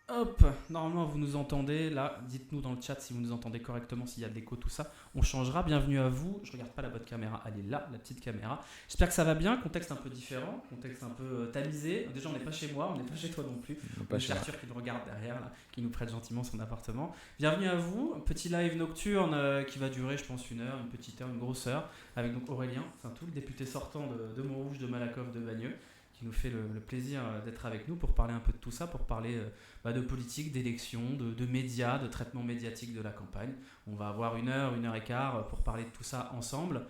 Hop, normalement vous nous entendez, là, dites-nous dans le chat si vous nous entendez correctement, s'il y a de l'écho, tout ça, on changera, bienvenue à vous, je regarde pas la bonne caméra, elle est là, la petite caméra, j'espère que ça va bien, contexte un peu différent, contexte un peu tamisé, déjà on n'est pas chez moi, on n'est pas chez toi non plus, Non, on pas a chez chez moi. Arthur qui nous regarde derrière, là, qui nous prête gentiment son appartement, bienvenue à vous, un petit live nocturne qui va durer je pense une heure, une petite heure, une grosse heure, avec donc Aurélien Saint-Toul, le député sortant de Montrouge, de Malakoff, de Bagneux, qui nous fait le plaisir d'être avec nous pour parler un peu de tout ça, pour parler de politique, d'élection, de médias, de traitement médiatique de la campagne. On va avoir une heure et quart pour parler de tout ça ensemble.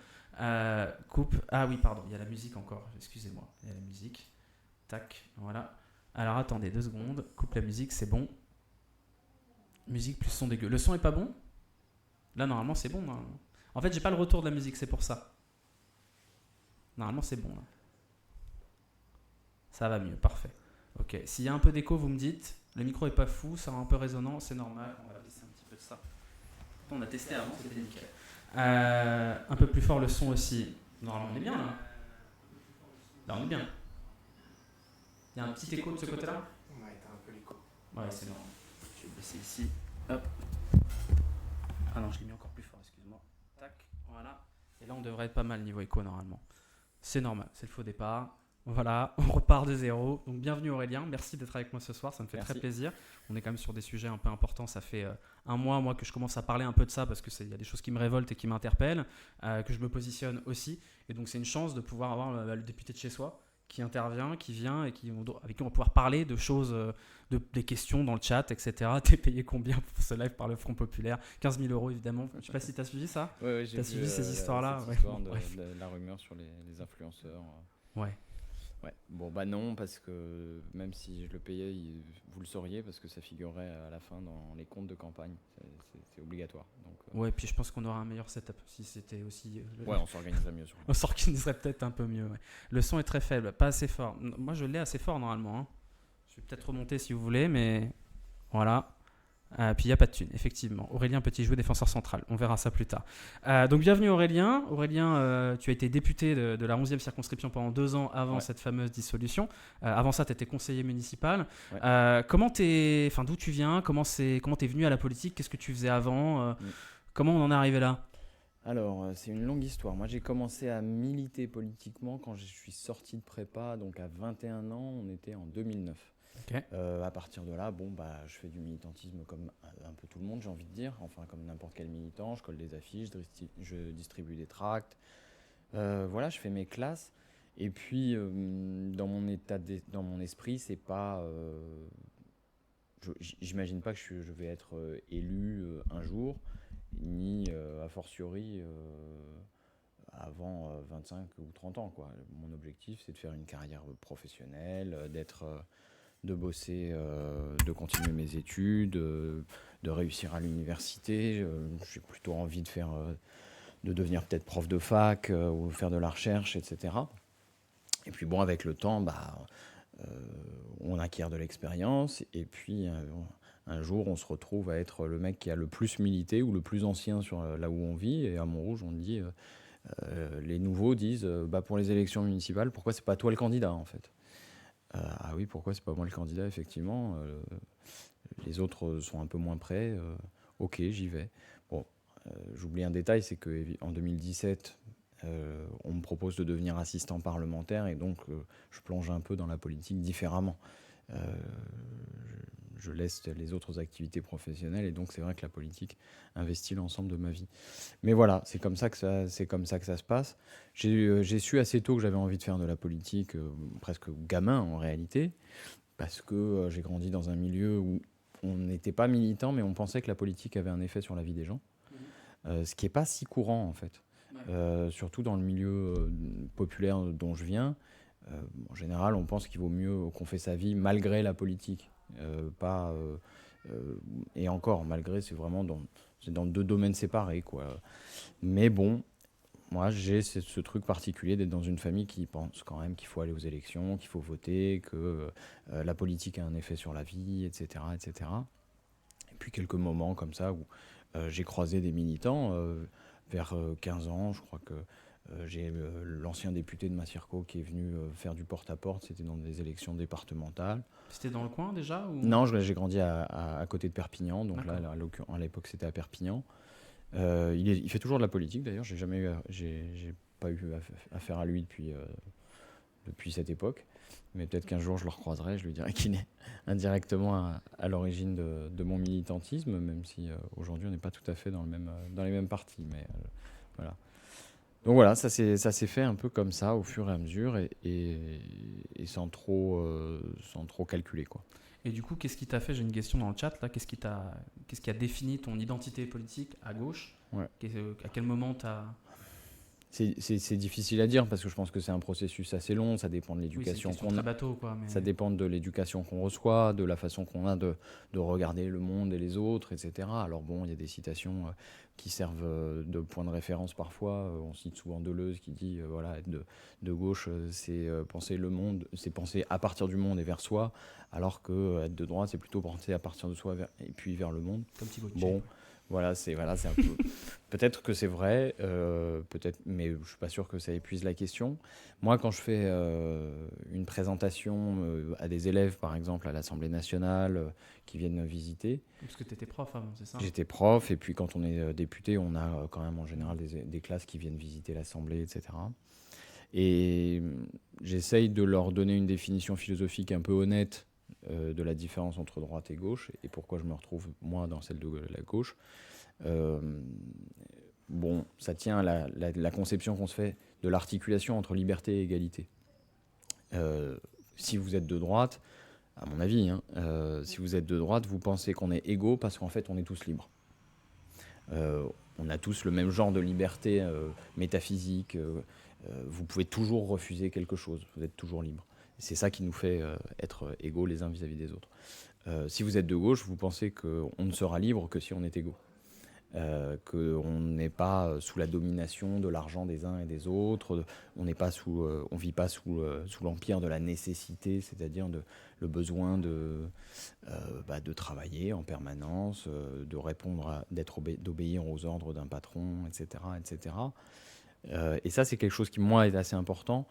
Coupe. Ah oui, pardon, il y a la musique encore. Excusez-moi, il y a la musique. Tac, voilà. Alors attendez 2 secondes. Coupe la musique, c'est bon. Musique plus son dégueu. Le son est pas bon. Là, normalement, c'est bon. Normalement. En fait, j'ai pas le retour de la musique, c'est pour ça. Normalement, c'est bon. Là. Ça va mieux, parfait. Ok, s'il y a un peu d'écho, vous me dites. Le micro est pas fou, ça rend un peu résonnant, c'est normal. On va baisser un petit peu de ça. On a testé avant, c'était nickel. Un peu plus fort le son aussi. Normalement, on est bien là. Là, on est bien. Il y a un petit écho de ce côté-là. Ouais, t'as un peu l'écho. Ouais, c'est normal. Je vais baisser ici. Hop. Ah non, je l'ai mis encore plus fort, excuse-moi. Tac, voilà. Et là, on devrait être pas mal niveau écho normalement. C'est normal, c'est le faux départ. Voilà, on repart de zéro. Donc bienvenue Aurélien, merci d'être avec moi ce soir, ça me fait Merci. très plaisir. On est quand même sur des sujets un peu importants, ça fait un mois moi que je commence à parler un peu de ça parce que il y a des choses qui me révoltent et qui m'interpellent, que je me positionne aussi. Et donc c'est une chance de pouvoir avoir le député de chez soi qui intervient, qui vient et avec qui on va pouvoir parler de choses, des questions dans le chat, etc. T'es payé combien pour ce live par le Front Populaire? 15 000 euros évidemment. Je sais pas si t'as suivi ça. Ouais, j'ai T'as vu suivi ces histoires-là? cette Ouais, histoire bon, bref. de la rumeur sur les influenceurs. Ouais. Ouais. Bon, bah non, parce que même si je le payais, vous le sauriez, parce que ça figurerait à la fin dans les comptes de campagne. C'est obligatoire. Donc, Ouais, puis je pense qu'on aura un meilleur setup si c'était aussi. ouais, on s'organiserait mieux sur On s'organiserait peut-être un peu mieux. Ouais. Le son est très faible, pas assez fort. Moi, je l'ai assez fort normalement. Hein. Je vais peut-être remonter si vous voulez, mais voilà. Puis il n'y a pas de thune, effectivement. Aurélien Petit jouer défenseur central. On verra ça plus tard. Donc bienvenue Aurélien. Aurélien, tu as été député de la 11e circonscription pendant 2 ans avant Ouais. cette fameuse dissolution. Avant ça, tu étais conseiller municipal. Ouais. D'où tu viens? Comment t'es venu à la politique? Qu'est-ce que tu faisais avant? Mm. Comment on en est arrivé là? Alors, c'est une longue histoire. Moi, j'ai commencé à militer politiquement quand je suis sorti de prépa, donc à 21 ans, on était en 2009. Ok. À partir de là, bon, bah, je fais du militantisme comme un peu tout le monde, j'ai envie de dire. Enfin, comme n'importe quel militant, je colle des affiches, je distribue des tracts. Voilà, je fais mes classes. Et puis, dans mon esprit, c'est pas. J'imagine pas que je vais être élu un jour, ni a fortiori avant 25 ou 30 ans, quoi. Mon objectif, c'est de faire une carrière professionnelle, de bosser, de continuer mes études, de réussir à l'université. J'ai plutôt envie de devenir peut-être prof de fac ou faire de la recherche, etc. Et puis bon, avec le temps, euh, on acquiert de l'expérience. Et puis un jour, on se retrouve à être le mec qui a le plus milité ou le plus ancien sur là où on vit. Et à Montrouge, on dit, les nouveaux disent, pour les élections municipales, pourquoi c'est pas toi le candidat en fait? Ah oui, pourquoi c'est pas moi le candidat, effectivement. Les autres sont un peu moins prêts. Ok, j'y vais. Bon, j'oublie un détail, c'est qu'en 2017, on me propose de devenir assistant parlementaire et donc je plonge un peu dans la politique différemment. Euh, je laisse les autres activités professionnelles et donc c'est vrai que la politique investit l'ensemble de ma vie. Mais voilà, c'est comme ça que ça se passe. J'ai su assez tôt que j'avais envie de faire de la politique, presque gamin en réalité, parce que j'ai grandi dans un milieu où on n'était pas militant, mais on pensait que la politique avait un effet sur la vie des gens, ce qui n'est pas si courant en fait. Surtout dans le milieu populaire dont je viens. En général, on pense qu'il vaut mieux qu'on fait sa vie malgré la politique. Pas, et encore, malgré, c'est dans deux domaines séparés, quoi. Mais bon, moi, j'ai ce truc particulier d'être dans une famille qui pense quand même qu'il faut aller aux élections, qu'il faut voter, que la politique a un effet sur la vie, etc., etc. Et puis quelques moments comme ça où j'ai croisé des militants vers 15 ans, je crois que J'ai l'ancien député de Massirco qui est venu faire du porte-à-porte, c'était dans des élections départementales. C'était dans le coin déjà ou... Non, j'ai grandi à côté de Perpignan, donc là, D'accord. à l'époque, c'était à Perpignan. Il fait toujours de la politique d'ailleurs, j'ai pas eu affaire à lui depuis cette époque. Mais peut-être qu'un jour je le recroiserai, je lui dirai qu'il est indirectement à l'origine de mon militantisme, même si aujourd'hui on n'est pas tout à fait dans les mêmes partis. Mais voilà. Donc voilà, ça s'est fait un peu comme ça au fur et à mesure et sans trop calculer, quoi. Et du coup, qu'est-ce qui t'a fait, j'ai une question dans le chat là, qu'est-ce qui a défini ton identité politique à gauche? Ouais. À quel moment t'as... C'est difficile à dire parce que je pense que c'est un processus assez long, ça dépend de Oui, c'est une l'éducation question qu'on très a. bateau quoi. Mais... Ça dépend de l'éducation qu'on reçoit, de la façon qu'on a de regarder le monde et les autres, etc. Alors bon, il y a des citations qui servent de point de référence parfois. On cite souvent Deleuze qui dit voilà, être de gauche, c'est penser le monde, c'est penser à partir du monde et vers soi, alors que être de droite, c'est plutôt penser à partir de soi et puis vers le monde. Comme Thibaut Bon, voilà, c'est un peu. Peut-être que c'est vrai, peut-être, mais je suis pas sûr que ça épuise la question. Moi, quand je fais une présentation à des élèves, par exemple, à l'Assemblée nationale, qui viennent visiter, Parce que tu étais prof avant, c'est ça? j'étais prof, et puis quand on est député, on a quand même en général des classes qui viennent visiter l'Assemblée, etc. Et j'essaye de leur donner une définition philosophique un peu honnête de la différence entre droite et gauche, et pourquoi je me retrouve, moi, dans celle de la gauche. Euh, bon, ça tient à la conception qu'on se fait de l'articulation entre liberté et égalité. Si vous êtes de droite, à mon avis, hein, si vous êtes de droite, vous pensez qu'on est égaux parce qu'en fait, on est tous libres. On a tous le même genre de liberté métaphysique. Vous pouvez toujours refuser quelque chose. Vous êtes toujours libre. C'est ça qui nous fait être égaux les uns vis-à-vis des autres. Si vous êtes de gauche, vous pensez qu'on ne sera libre que si on est égaux. Qu'on n'est pas sous la domination de l'argent des uns et des autres, on vit pas sous l'empire de la nécessité, c'est-à-dire le besoin de travailler en permanence, de répondre, d'obéir aux ordres d'un patron, etc., etc. Et ça, c'est quelque chose qui, moi, est assez important.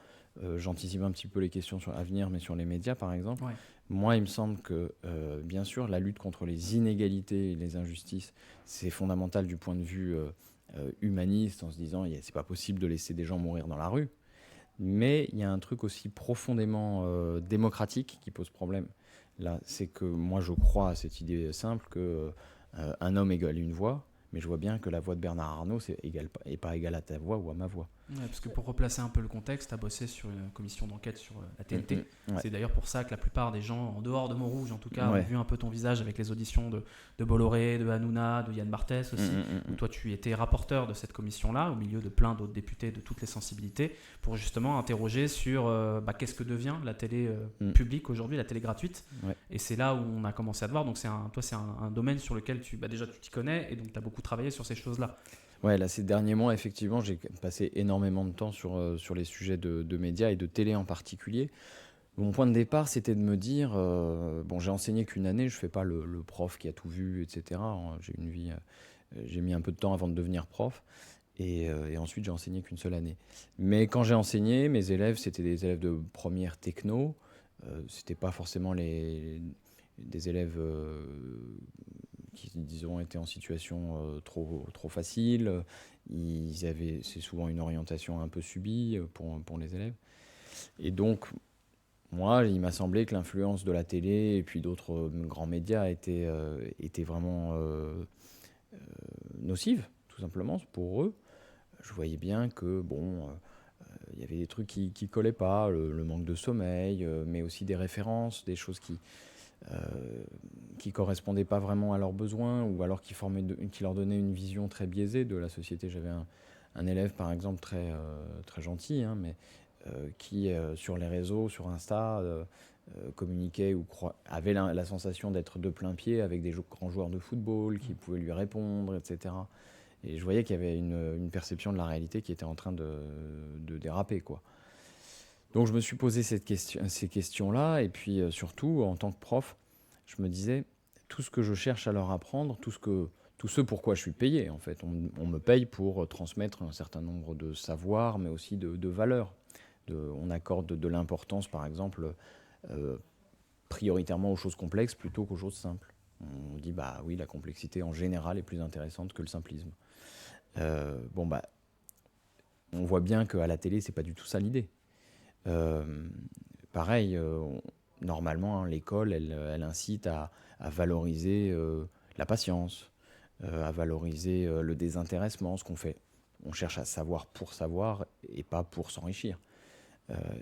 J'anticipe un petit peu les questions à venir, mais sur les médias, par exemple. Ouais. Moi, il me semble que, bien sûr, la lutte contre les inégalités et les injustices, c'est fondamental du point de vue humaniste, en se disant, c'est pas possible de laisser des gens mourir dans la rue. Mais il y a un truc aussi profondément démocratique qui pose problème. Là, c'est que moi, je crois à cette idée simple que un homme égale une voix, mais je vois bien que la voix de Bernard Arnault est pas égale à ta voix ou à ma voix. Ouais, parce que pour replacer un peu le contexte, tu as bossé sur une commission d'enquête sur la TNT. Ouais. C'est d'ailleurs pour ça que la plupart des gens, en dehors de Montrouge en tout cas, Ouais. ont vu un peu ton visage avec les auditions de Bolloré, de Hanouna, de Yann Barthès aussi. Où toi, tu étais rapporteur de cette commission-là, au milieu de plein d'autres députés de toutes les sensibilités, pour justement interroger sur qu'est-ce que devient la télé publique aujourd'hui, la télé gratuite. Ouais. Et c'est là où on a commencé à te voir. Donc toi, c'est un domaine sur lequel déjà tu t'y connais, et donc tu as beaucoup travaillé sur ces choses-là. Ouais, là, ces derniers mois, effectivement, j'ai passé énormément de temps sur les sujets de médias et de télé en particulier. Mon point de départ, c'était de me dire, j'ai enseigné qu'une année, je fais pas le prof qui a tout vu, etc. J'ai une vie, j'ai mis un peu de temps avant de devenir prof, et ensuite j'ai enseigné qu'une seule année. Mais quand j'ai enseigné, mes élèves, c'était des élèves de première techno, c'était pas forcément des élèves qui, disons, étaient en situation trop facile. C'est souvent une orientation un peu subie pour les élèves. Et donc, moi, il m'a semblé que l'influence de la télé et puis d'autres grands médias était vraiment nocive, tout simplement, pour eux. Je voyais bien que, il y avait des trucs qui collaient pas, le manque de sommeil, mais aussi des références, des choses qui correspondaient pas vraiment à leurs besoins, ou alors qui leur donnaient une vision très biaisée de la société. J'avais un élève, par exemple, très gentil, hein, mais qui, sur les réseaux, sur Insta, communiquait ou avait la sensation d'être de plein pied avec des grands joueurs de football qui pouvaient lui répondre, etc. Et je voyais qu'il y avait une perception de la réalité qui était en train de déraper, quoi. Donc je me suis posé ces questions-là, et puis surtout, en tant que prof, je me disais, tout ce que je cherche à leur apprendre, tout tout ce pourquoi je suis payé, en fait. On me paye pour transmettre un certain nombre de savoirs, mais aussi de valeurs. On accorde de l'importance, par exemple, prioritairement aux choses complexes plutôt qu'aux choses simples. On dit, bah oui, la complexité en général est plus intéressante que le simplisme. On voit bien qu'à la télé, c'est pas du tout ça l'idée. Pareil, normalement, hein, l'école, elle incite à valoriser la patience, à valoriser le désintéressement, ce qu'on fait. On cherche à savoir pour savoir et pas pour s'enrichir.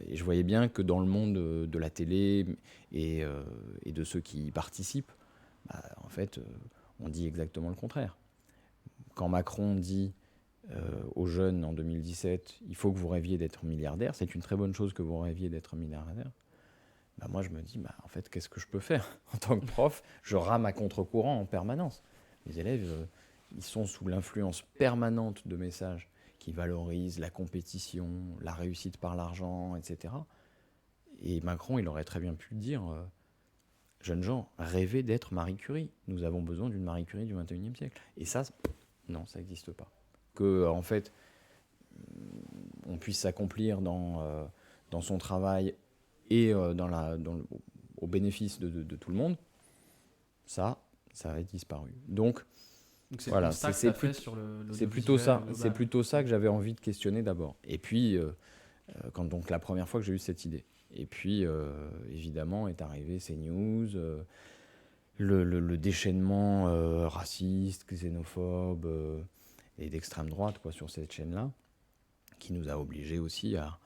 Et je voyais bien que dans le monde de la télé et de ceux qui y participent, en fait, on dit exactement le contraire. Quand Macron dit aux jeunes en 2017, il faut que vous rêviez d'être milliardaire, c'est une très bonne chose que vous rêviez d'être milliardaire. Moi, je me dis, en fait, qu'est-ce que je peux faire en tant que prof? Je rame à contre-courant en permanence. Les élèves, ils sont sous l'influence permanente de messages qui valorisent la compétition, la réussite par l'argent, etc. Et Macron, il aurait très bien pu dire, jeunes gens, rêvez d'être Marie Curie. Nous avons besoin d'une Marie Curie du 21e siècle. Et ça, non, ça n'existe pas. Que, en fait, on puisse s'accomplir dans son travail et au bénéfice de tout le monde, ça a disparu. Donc c'est voilà, c'est plutôt ça que j'avais envie de questionner d'abord. Et puis, quand donc la première fois que j'ai eu cette idée. Et puis, évidemment, est arrivé ces news, le déchaînement raciste, xénophobe et d'extrême droite sur cette chaîne-là, qui nous a obligés aussi à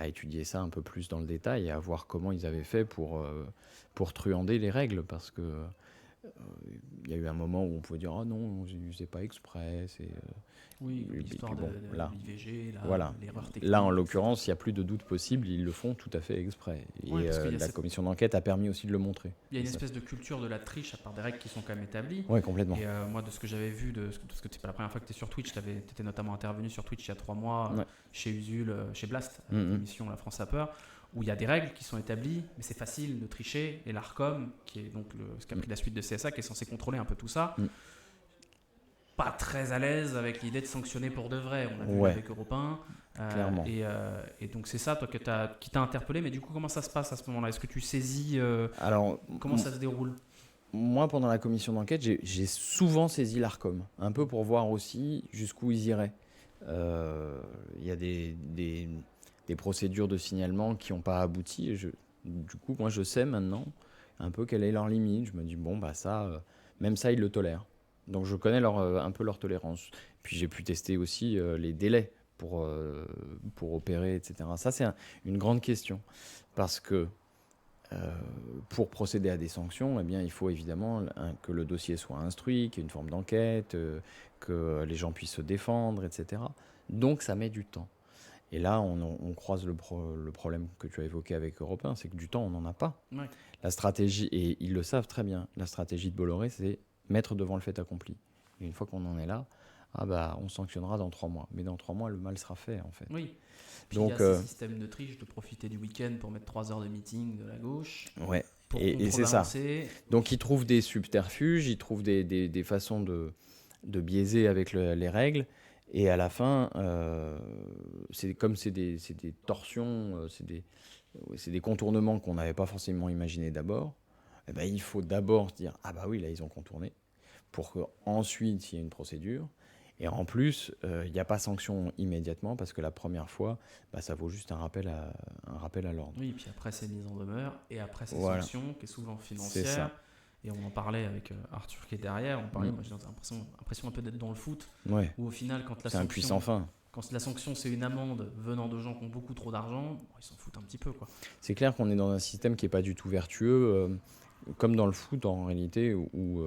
étudier ça un peu plus dans le détail et à voir comment ils avaient fait pour truander les règles, parce que il y a eu un moment où on pouvait dire « Ah non, c'est pas exprès ». Oui, l'histoire de l'IVG, l'erreur technique. Là, en l'occurrence, il n'y a plus de doute possible, ils le font tout à fait exprès. Et la commission d'enquête a permis aussi de le montrer. Il y a une espèce de culture de la triche à part des règles qui sont quand même établies. Oui, complètement. Et moi, de ce que j'avais vu, parce que c'est pas la première fois que tu es sur Twitch, tu étais notamment intervenu sur Twitch il y a 3 mois, chez Usul, chez Blast, avec l'émission La France a peur, où il y a des règles qui sont établies, mais c'est facile de tricher. Et l'ARCOM, qui est donc ce qui a pris la suite de CSA, qui est censé contrôler un peu tout ça, pas très à l'aise avec l'idée de sanctionner pour de vrai. On a vu avec Europe 1. Clairement. Et donc c'est ça, toi, qui t'a interpellé. Mais du coup, comment ça se passe à ce moment-là? Est-ce que tu saisis comment ça se déroule? Moi, pendant la commission d'enquête, j'ai souvent saisi l'ARCOM, un peu pour voir aussi jusqu'où ils iraient. Il y a des procédures de signalement qui n'ont pas abouti. Et du coup, moi, je sais maintenant un peu quelle est leur limite. Je me dis, même ça, ils le tolèrent. Donc, je connais un peu leur tolérance. Puis, j'ai pu tester aussi les délais pour opérer, etc. Ça, c'est une grande question. Parce que pour procéder à des sanctions, il faut évidemment que le dossier soit instruit, qu'il y ait une forme d'enquête, que les gens puissent se défendre, etc. Donc, ça met du temps. Et là, on croise le problème que tu as évoqué avec Europe 1, c'est que du temps, on n'en a pas. Ouais. La stratégie, et ils le savent très bien, la stratégie de Bolloré, c'est mettre devant le fait accompli. Et une fois qu'on en est là, on sanctionnera dans 3 mois. Mais dans 3 mois, le mal sera fait, en fait. Oui. Puis donc, il y a ce système de triche de profiter du week-end pour mettre 3 heures de meeting de la gauche. Ouais, et c'est ça. Donc, ils trouvent des subterfuges, ils trouvent des façons de biaiser avec les règles. Et à la fin, c'est des torsions, c'est des contournements qu'on n'avait pas forcément imaginés d'abord. Il faut d'abord se dire « Ah bah oui, là, ils ont contourné », pour qu'ensuite, il y ait une procédure. Et en plus, il n'y a pas sanction immédiatement, parce que la première fois, ça vaut juste un rappel à l'ordre. Oui, et puis après, c'est mise en demeure, et après, c'est sanction, qui est souvent financière. C'est ça. Et on en parlait avec Arthur qui est derrière, moi j'ai l'impression un peu d'être dans le foot, où au final, c'est un puissant fin. Quand la sanction c'est une amende venant de gens qui ont beaucoup trop d'argent, ils s'en foutent un petit peu, quoi. C'est clair qu'on est dans un système qui n'est pas du tout vertueux, comme dans le foot en réalité, où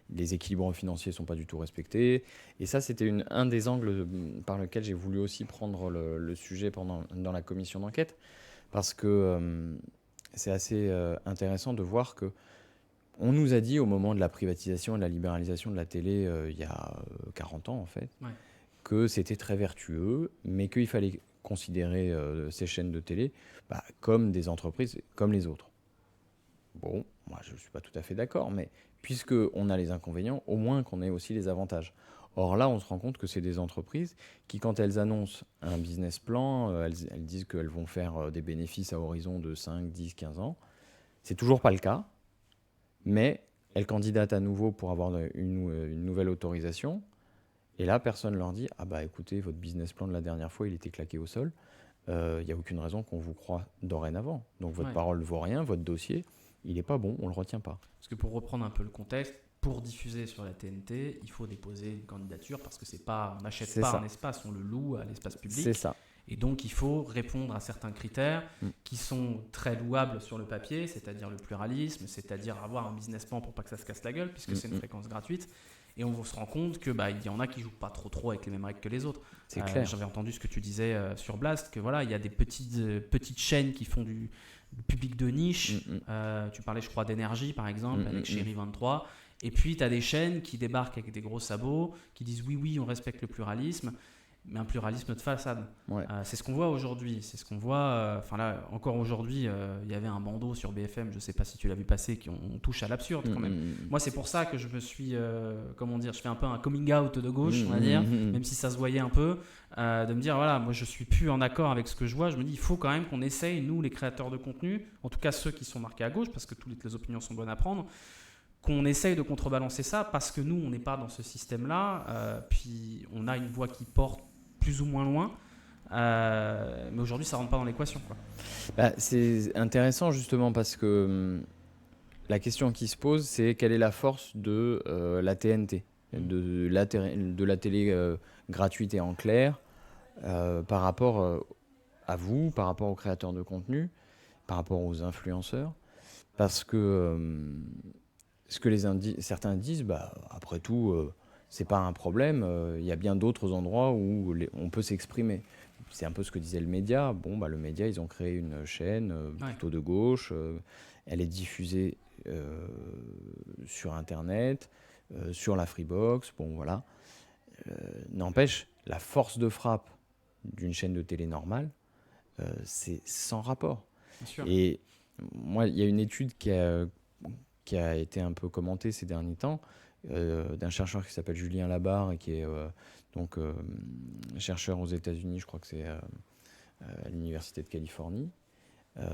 les équilibres financiers ne sont pas du tout respectés. Et ça, c'était un des angles par lequel j'ai voulu aussi prendre le sujet dans la commission d'enquête, parce que c'est assez intéressant de voir que on nous a dit au moment de la privatisation et de la libéralisation de la télé, il y a 40 ans en fait, que c'était très vertueux, mais qu'il fallait considérer ces chaînes de télé comme des entreprises comme les autres. Bon, moi je ne suis pas tout à fait d'accord, mais puisqu'on a les inconvénients, au moins qu'on ait aussi les avantages. Or là, on se rend compte que c'est des entreprises qui, quand elles annoncent un business plan, elles disent qu'elles vont faire des bénéfices à horizon de 5, 10, 15 ans. C'est toujours pas le cas, mais elles candidatent à nouveau pour avoir une nouvelle autorisation. Et là, personne leur dit « Ah bah écoutez, votre business plan de la dernière fois, il était claqué au sol. Il n'y a aucune raison qu'on vous croie dorénavant. Donc votre parole ne vaut rien, votre dossier, il n'est pas bon, on ne le retient pas. » Parce que pour reprendre un peu le contexte, pour diffuser sur la TNT, il faut déposer une candidature parce que on n'achète pas un espace, on le loue à l'espace public. C'est ça. Et donc il faut répondre à certains critères qui sont très louables sur le papier, c'est-à-dire le pluralisme, c'est-à-dire avoir un business plan pour pas que ça se casse la gueule puisque c'est une fréquence gratuite. Et on se rend compte que il y en a qui jouent pas trop avec les mêmes règles que les autres. C'est clair. J'avais entendu ce que tu disais sur Blast, que voilà, il y a des petites chaînes qui font du public de niche. Tu parlais, je crois, d'énergie par exemple, avec Chéri 23. Et puis tu as des chaînes qui débarquent avec des gros sabots, qui disent oui, on respecte le pluralisme, mais un pluralisme de façade. Ouais. C'est ce qu'on voit aujourd'hui. C'est ce qu'on voit. Là, encore aujourd'hui, il y avait un bandeau sur BFM, je ne sais pas si tu l'as vu passer, on touche à l'absurde quand même. Moi, c'est pour ça que je me suis, je fais un peu un coming out de gauche, on va dire, même si ça se voyait un peu, de me dire, voilà, moi, je ne suis plus en accord avec ce que je vois. Je me dis, il faut quand même qu'on essaye, nous, les créateurs de contenu, en tout cas ceux qui sont marqués à gauche, parce que toutes les opinions sont bonnes à prendre, qu'on essaye de contrebalancer ça, parce que nous, on n'est pas dans ce système-là. Puis, on a une voix qui porte plus ou moins loin, mais aujourd'hui ça rentre pas dans l'équation, quoi. C'est intéressant justement parce que la question qui se pose, c'est quelle est la force de la TNT, de la télé gratuite et en clair par rapport à vous, par rapport aux créateurs de contenu, par rapport aux influenceurs, parce que ce que certains disent, après tout c'est pas un problème, il y a bien d'autres endroits où on peut s'exprimer. C'est un peu ce que disait le média. Le média, ils ont créé une chaîne plutôt de gauche. Elle est diffusée sur Internet, sur la Freebox. Voilà. N'empêche, la force de frappe d'une chaîne de télé normale, c'est sans rapport. Bien sûr. Et moi, il y a une étude qui a été un peu commentée ces derniers temps, d'un chercheur qui s'appelle Julien Labarre et qui est chercheur aux États-Unis, je crois que c'est à l'Université de Californie,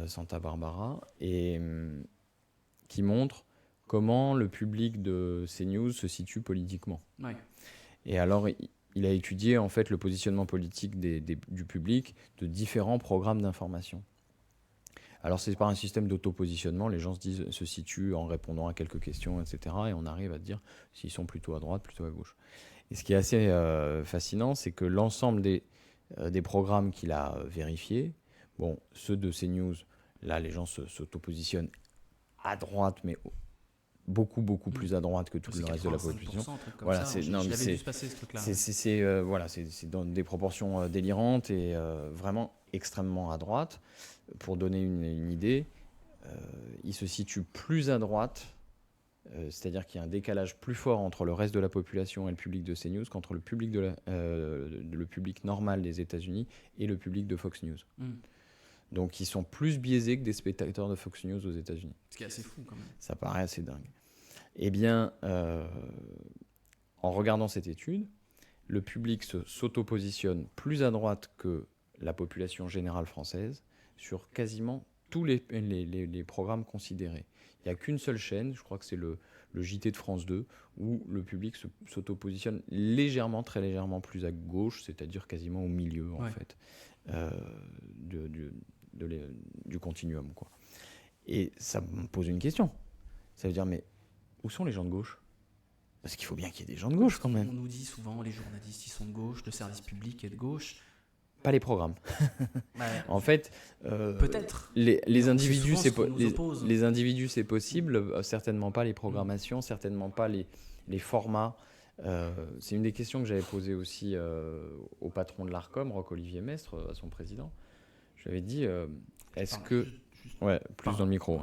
Santa Barbara, et qui montre comment le public de CNews se situe politiquement. Ouais. Et alors, il a étudié en fait le positionnement politique du public de différents programmes d'information. Alors c'est par un système d'autopositionnement, les gens se situent en répondant à quelques questions, etc. Et on arrive à dire s'ils sont plutôt à droite, plutôt à gauche. Et ce qui est assez fascinant, c'est que l'ensemble des programmes qu'il a vérifiés, ceux de CNews, là les gens s'autopositionnent à droite, mais beaucoup plus à droite que tout le reste de la population. Voilà, j'avais vu se passer ce truc-là. C'est dans des proportions délirantes et vraiment extrêmement à droite. Pour donner une idée, il se situe plus à droite, c'est-à-dire qu'il y a un décalage plus fort entre le reste de la population et le public de CNews qu'entre le public normal des États-Unis et le public de Fox News. Donc ils sont plus biaisés que des spectateurs de Fox News aux États-Unis. Ce qui est assez fou quand même. Ça paraît assez dingue. Eh bien, en regardant cette étude, le public s'autopositionne plus à droite que la population générale française sur quasiment tous les programmes considérés. Il n'y a qu'une seule chaîne, je crois que c'est le JT de France 2, où le public s'autopositionne très légèrement plus à gauche, c'est-à-dire quasiment au milieu en fait, du continuum, quoi. Et ça me pose une question. Ça veut dire, mais où sont les gens de gauche ? Parce qu'il faut bien qu'il y ait des gens de gauche quand même. On nous dit souvent, les journalistes, ils sont de gauche, le service public est de gauche. Pas les programmes. En fait, peut-être. Les individus, c'est possible. Certainement pas les programmations, certainement pas les formats. C'est une des questions que j'avais posées aussi au patron de l'Arcom, Roch-Olivier Mestre, à son président. Je lui avais dit, est-ce que... plus dans le micro.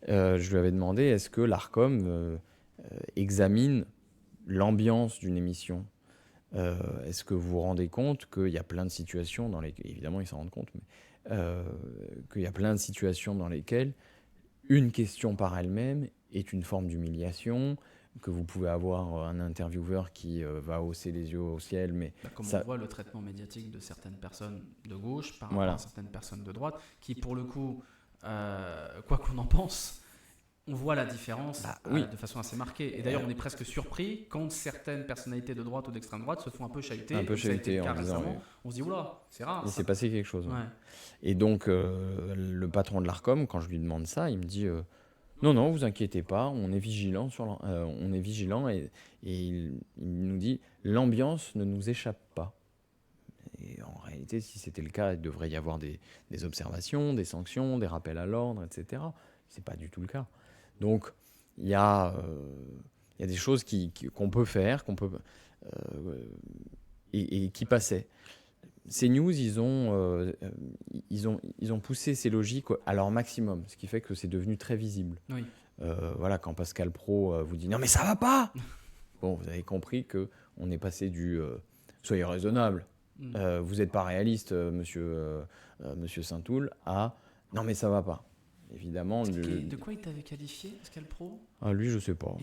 Je lui avais demandé, est-ce que l'Arcom examine l'ambiance d'une émission ? Est-ce que vous vous rendez compte qu'il y a plein de situations évidemment ils s'en rendent compte, mais qu'il y a plein de situations dans lesquelles une question par elle-même est une forme d'humiliation, que vous pouvez avoir un intervieweur qui va hausser les yeux au ciel, mais Comme ça, on voit le traitement médiatique de certaines personnes de gauche par rapport à voilà. certaines personnes de droite, qui pour le coup, quoi qu'on en pense, on voit la différence Oui, de façon assez marquée. Et d'ailleurs, on est presque surpris quand certaines personnalités de droite ou d'extrême droite se font un peu chahuter, un peu comme ça a été chahuté le cas en disant récemment. On se dit, oula, c'est rare. il Ça. s'est passé quelque chose. Ouais. Ouais. Et donc, le patron de l'Arcom, quand je lui demande ça, il me dit non, non, vous inquiétez pas, on est vigilant, on est vigilant et il nous dit l'ambiance ne nous échappe pas. Et en réalité, si c'était le cas, il devrait y avoir des observations, des sanctions, des rappels à l'ordre, etc. C'est pas du tout le cas. Donc, il y a des choses qu'on peut faire, et qui passaient. CNews, ils ont poussé ces logiques à leur maximum, ce qui fait que c'est devenu très visible. Oui. Voilà, quand Pascal Praud vous dit non mais ça va pas, bon, vous avez compris que on est passé du soyez raisonnable, vous n'êtes pas réaliste, monsieur Saint-Toul, à non mais ça va pas. Évidemment. De quoi il t'avait qualifié, Pascal Praud ? Ah, lui, je sais pas.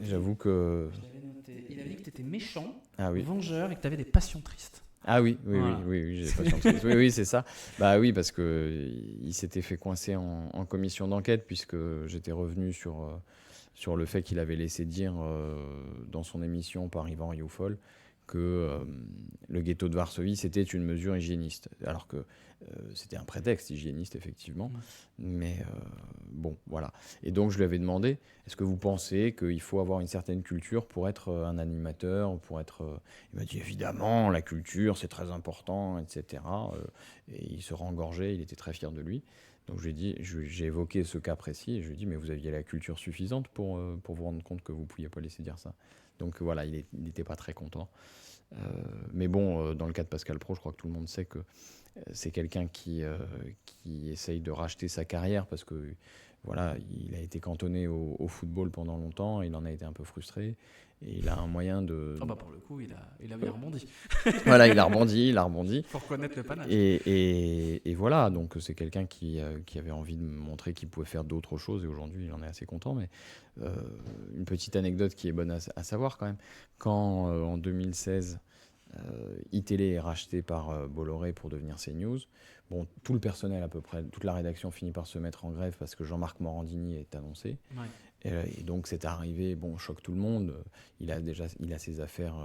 J'avoue que. Je l'avais noté. Il avait dit que tu étais méchant, oui. vengeur et que tu avais des passions tristes. Ah oui, Voilà. oui, j'ai pas chance. Oui, c'est ça. Bah oui, parce que il s'était fait coincer en commission d'enquête puisque j'étais revenu sur le fait qu'il avait laissé dire dans son émission par Yvan Rioufol que le ghetto de Varsovie c'était une mesure hygiéniste, alors que c'était un prétexte hygiéniste effectivement. Mais bon, voilà. Et donc je lui avais demandé, est-ce que vous pensez qu'il faut avoir une certaine culture pour être un animateur, pour être... Il m'a dit évidemment, la culture c'est très important, etc. Et il se rengorgeait, il était très fier de lui. Donc j'ai évoqué ce cas précis et je lui ai dit mais vous aviez la culture suffisante pour vous rendre compte que vous ne pouviez pas laisser dire ça. Donc voilà, il n'était pas très content. Mais bon, dans le cas de Pascal Praud, je crois que tout le monde sait que c'est quelqu'un qui essaye de racheter sa carrière parce que voilà, il a été cantonné au football pendant longtemps, il en a été un peu frustré et il a un moyen de... Oh bah pour le coup, il a bien rebondi. Voilà, il a rebondi. Faut reconnaître le panache. Et voilà, donc c'est quelqu'un qui avait envie de montrer qu'il pouvait faire d'autres choses et aujourd'hui il en est assez content. Mais une petite anecdote qui est bonne à savoir quand même, quand en 2016 iTélé est racheté par Bolloré pour devenir CNews, bon, tout le personnel à peu près, toute la rédaction finit par se mettre en grève parce que Jean-Marc Morandini est annoncé. Ouais. Et donc c'est arrivé, bon, choque tout le monde, il a ses affaires...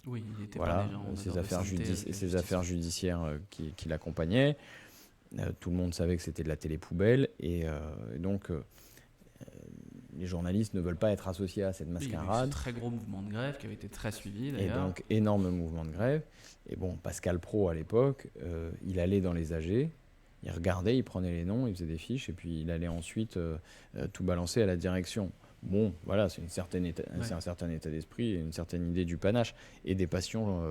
Oui, il était voilà, pas déjà ses affaires judiciaires qui l'accompagnaient. Tout le monde savait que c'était de la télé poubelle et donc les journalistes ne veulent pas être associés à cette mascarade. Il y a eu ce très gros mouvement de grève qui avait été très suivi d'ailleurs. Et donc énorme mouvement de grève. Et bon, Pascal Praud à l'époque, il allait dans les AG, il regardait, il prenait les noms, il faisait des fiches et puis il allait ensuite tout balancer à la direction. Bon, voilà, c'est un certain état d'esprit et une certaine idée du panache et des passions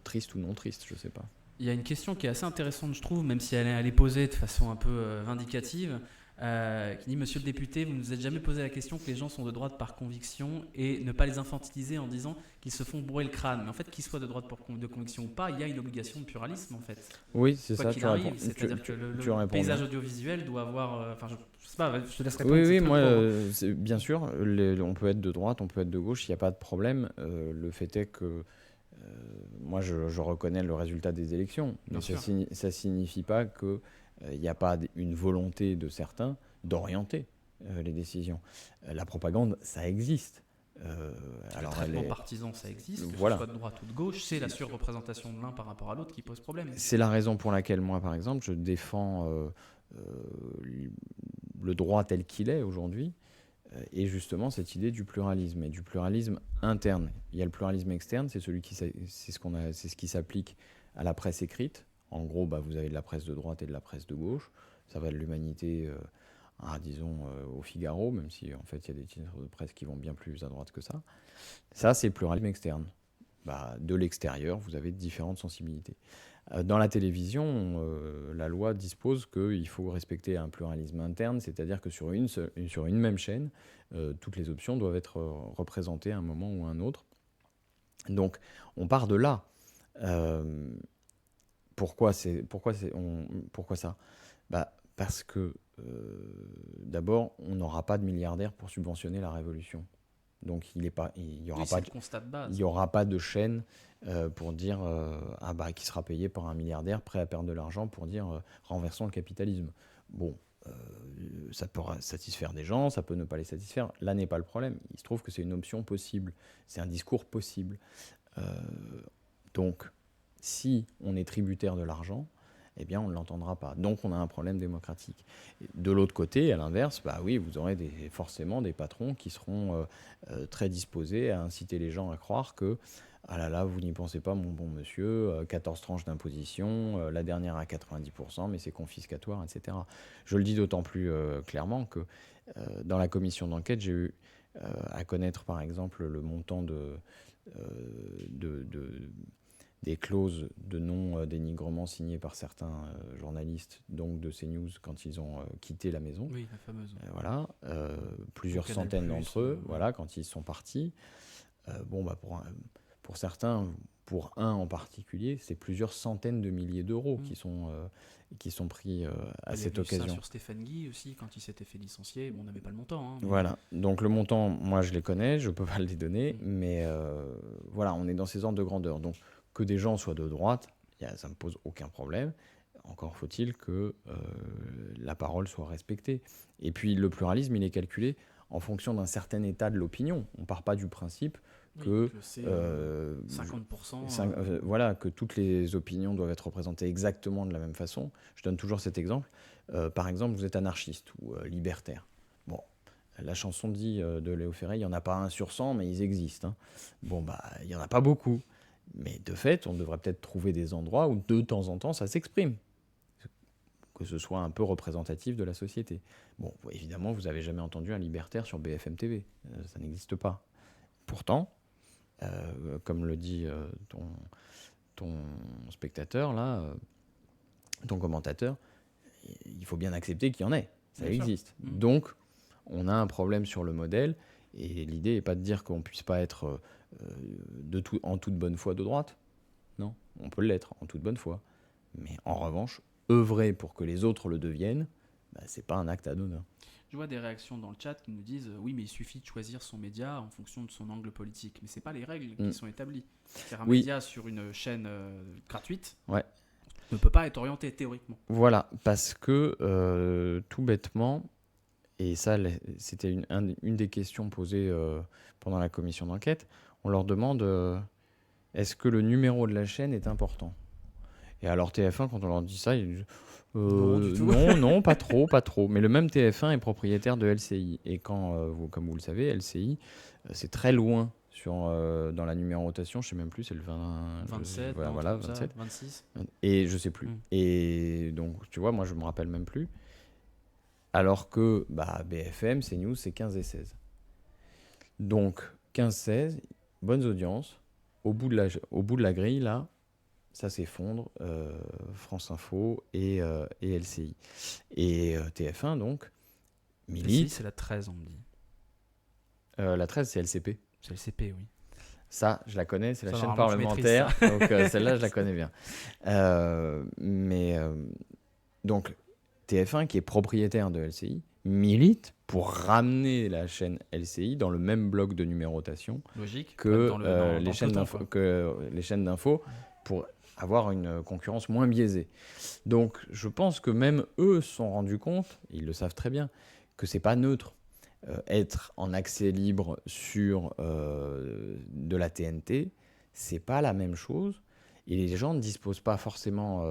tristes ou non tristes, je sais pas. Il y a une question qui est assez intéressante, je trouve, même si elle est posée de façon un peu vindicative, qui dit « Monsieur le député, vous ne vous êtes jamais posé la question que les gens sont de droite par conviction et ne pas les infantiliser en disant qu'ils se font bourrer le crâne. Mais en fait, qu'ils soient de droite de conviction ou pas, il y a une obligation de pluralisme en fait. » Oui, c'est ça. C'est-à-dire que le paysage audiovisuel doit avoir... je sais pas, je te laisse répondre. Oui, moi, bien sûr, on peut être de droite, on peut être de gauche, il n'y a pas de problème. Le fait est que moi, je reconnais le résultat des élections, mais ça ne signifie pas qu'il n'y a pas une volonté de certains d'orienter les décisions. La propagande, ça existe. Le traitement partisan, ça existe, que voilà. ce soit de droite ou de gauche, c'est la surreprésentation de l'un par rapport à l'autre qui pose problème. C'est la raison pour laquelle moi, par exemple, je défends le droit tel qu'il est aujourd'hui, et justement cette idée du pluralisme, et du pluralisme interne. Il y a le pluralisme externe, c'est ce qui s'applique à la presse écrite. En gros, vous avez de la presse de droite et de la presse de gauche. Ça va de l'Humanité disons au Figaro, même si en fait il y a des titres de presse qui vont bien plus à droite que ça. Ça, c'est le pluralisme externe. De l'extérieur, vous avez différentes sensibilités. Dans la télévision, la loi dispose qu'il faut respecter un pluralisme interne, c'est-à-dire que sur une même chaîne, toutes les options doivent être représentées à un moment ou à un autre. Donc, on part de là. Pourquoi ça ? Parce que, d'abord, on n'aura pas de milliardaires pour subventionner la révolution. Donc, il n'y aura, c'est le constat de base. pas de chaîne pour dire qui sera payé par un milliardaire prêt à perdre de l'argent pour dire renversons le capitalisme. Bon, ça peut satisfaire des gens, ça peut ne pas les satisfaire. Là n'est pas le problème. Il se trouve que c'est une option possible. C'est un discours possible. Donc, si on est tributaire de l'argent, eh bien, on ne l'entendra pas. Donc, on a un problème démocratique. De l'autre côté, à l'inverse, oui, vous aurez forcément des patrons qui seront très disposés à inciter les gens à croire que ah là là, vous n'y pensez pas, mon bon monsieur, 14 tranches d'imposition, la dernière à 90%, mais c'est confiscatoire, etc. Je le dis d'autant plus clairement que dans la commission d'enquête, j'ai eu à connaître, par exemple, le montant des clauses de non-dénigrement signées par certains journalistes, donc de CNews, quand ils ont quitté la maison. Oui, la fameuse. Voilà, plusieurs centaines d'entre eux, voilà, quand ils sont partis. Pour certains, pour un en particulier, c'est plusieurs centaines de milliers d'euros qui sont pris à cette occasion. Ça sur Stéphane Guy aussi, quand il s'était fait licencier, on n'avait pas le montant. Mais... Voilà, donc le montant, moi je les connais, je ne peux pas les donner, mais voilà, on est dans ces ordres de grandeur. Donc que des gens soient de droite, ça ne me pose aucun problème. Encore faut-il que la parole soit respectée. Et puis le pluralisme, il est calculé en fonction d'un certain état de l'opinion. On ne part pas du principe que 50%. Voilà, que toutes les opinions doivent être représentées exactement de la même façon. Je donne toujours cet exemple. Par exemple, vous êtes anarchiste ou libertaire. Bon, la chanson dit de Léo Ferré, il n'y en a pas 1 sur 100, mais ils existent. Hein. Bon, il n'y en a pas beaucoup. Mais de fait, on devrait peut-être trouver des endroits où de temps en temps ça s'exprime. Que ce soit un peu représentatif de la société. Bon, évidemment, vous n'avez jamais entendu un libertaire sur BFM TV. Ça n'existe pas. Pourtant, comme le dit ton spectateur, là, ton commentateur, il faut bien accepter qu'il y en ait. Ça existe. Donc, on a un problème sur le modèle. Et l'idée n'est pas de dire qu'on ne puisse pas être en toute bonne foi de droite. Non, on peut l'être en toute bonne foi. Mais en revanche, œuvrer pour que les autres le deviennent, c'est pas un acte anodin. Je vois des réactions dans le chat qui nous disent oui, mais il suffit de choisir son média en fonction de son angle politique. Mais c'est pas les règles qui sont établies. C'est un média sur une chaîne gratuite ne peut pas être orienté théoriquement. Voilà, parce que tout bêtement, et ça c'était une des questions posées pendant la commission d'enquête, on leur demande est-ce que le numéro de la chaîne est important ? Et alors TF1, quand on leur dit ça, ils disent non, pas trop. Mais le même TF1 est propriétaire de LCI. Et comme vous le savez, LCI, c'est très loin dans la numérotation. Je ne sais même plus, c'est le 27, 27. 26. Et je ne sais plus. Et donc, tu vois, moi, je ne me rappelle même plus. Alors que BFM, CNews, c'est 15 et 16. Donc, 15-16, bonnes audiences. Au bout de la grille, là, ça s'effondre, France Info et LCI. Et TF1, donc, milite... LCI, c'est la 13, on me dit. La 13, c'est LCP. C'est LCP, oui. Ça, je la connais, c'est la chaîne parlementaire. Donc, celle-là, je la connais bien. Donc, TF1, qui est propriétaire de LCI, milite pour ramener la chaîne LCI dans le même bloc de numérotation que les chaînes d'info pour avoir une concurrence moins biaisée. Donc, je pense que même eux se sont rendus compte, ils le savent très bien, que c'est pas neutre. Être en accès libre sur de la TNT, c'est pas la même chose. Et les gens ne disposent pas forcément...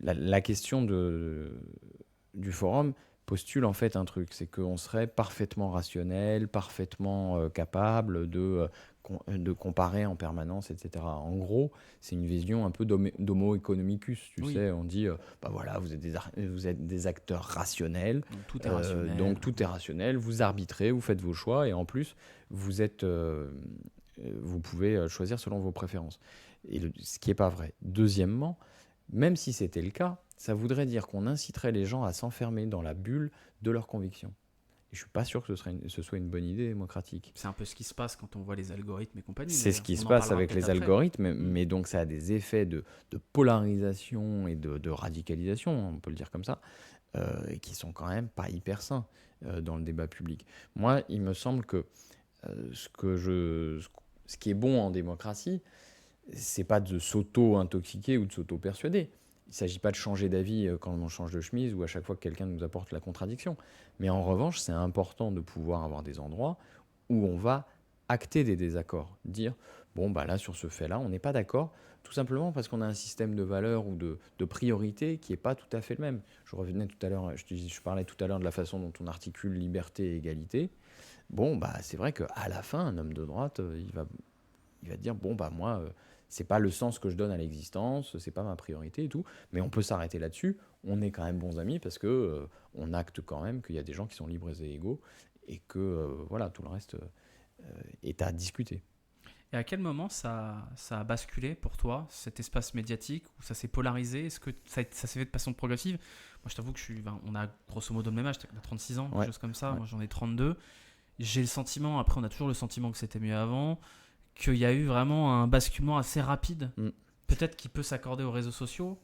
La question du forum postule en fait un truc, c'est qu'on serait parfaitement rationnel, parfaitement capable de comparer en permanence, etc. En gros, c'est une vision un peu d'homo economicus, tu sais, on dit, voilà, vous êtes des acteurs rationnels, donc tout est rationnel, vous arbitrez, vous faites vos choix, et en plus, vous pouvez choisir selon vos préférences. Et ce qui n'est pas vrai. Deuxièmement, même si c'était le cas, ça voudrait dire qu'on inciterait les gens à s'enfermer dans la bulle de leurs convictions. Et je suis pas sûr que ce soit une bonne idée démocratique. C'est un peu ce qui se passe quand on voit les algorithmes et compagnie. C'est ce qui se passe avec les algorithmes, mais donc ça a des effets de polarisation et de radicalisation, on peut le dire comme ça, et qui sont quand même pas hyper sains dans le débat public. Moi, il me semble que ce qui est bon en démocratie, c'est pas de s'auto-intoxiquer ou de s'auto-persuader. Il ne s'agit pas de changer d'avis quand on change de chemise ou à chaque fois que quelqu'un nous apporte la contradiction. Mais en revanche, c'est important de pouvoir avoir des endroits où on va acter des désaccords. Dire, bon, bah là, sur ce fait-là, on n'est pas d'accord, tout simplement parce qu'on a un système de valeurs ou de priorités qui n'est pas tout à fait le même. Je revenais tout à l'heure, je parlais tout à l'heure de la façon dont on articule liberté et égalité. Bon, bah, c'est vrai qu'à la fin, un homme de droite, il va dire, bon, bah, moi, c'est pas le sens que je donne à l'existence, c'est pas ma priorité et tout, mais on peut s'arrêter là-dessus. On est quand même bons amis parce que on acte quand même qu'il y a des gens qui sont libres et égaux et que voilà, tout le reste est à discuter. Et à quel moment ça a basculé pour toi, cet espace médiatique, où ça s'est polarisé? Est-ce que ça s'est fait de façon progressive? Moi, je t'avoue que on a grosso modo le même âge, tu as 36 ans, quelque chose comme ça, moi j'en ai 32. J'ai le sentiment, après on a toujours le sentiment que c'était mieux avant, qu'il y a eu vraiment un basculement assez rapide, peut-être qui peut s'accorder aux réseaux sociaux.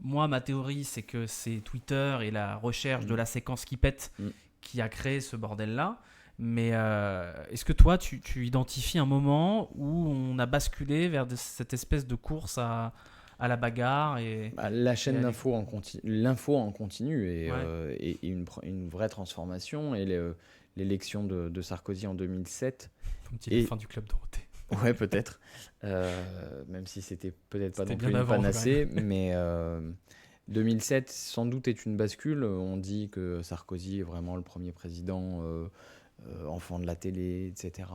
Moi, ma théorie, c'est que c'est Twitter et la recherche de la séquence qui pète qui a créé ce bordel-là. Mais est-ce que toi, tu identifies un moment où on a basculé vers cette espèce de course à la bagarre la chaîne d'info l'info en continu et une vraie transformation. Et l'élection de Sarkozy en 2007. Comme tu dis, la fin du club Dorothée. Ouais, peut-être. Même si c'était peut-être pas non plus une panacée. Mais 2007, sans doute, est une bascule. On dit que Sarkozy est vraiment le premier président enfant de la télé, etc.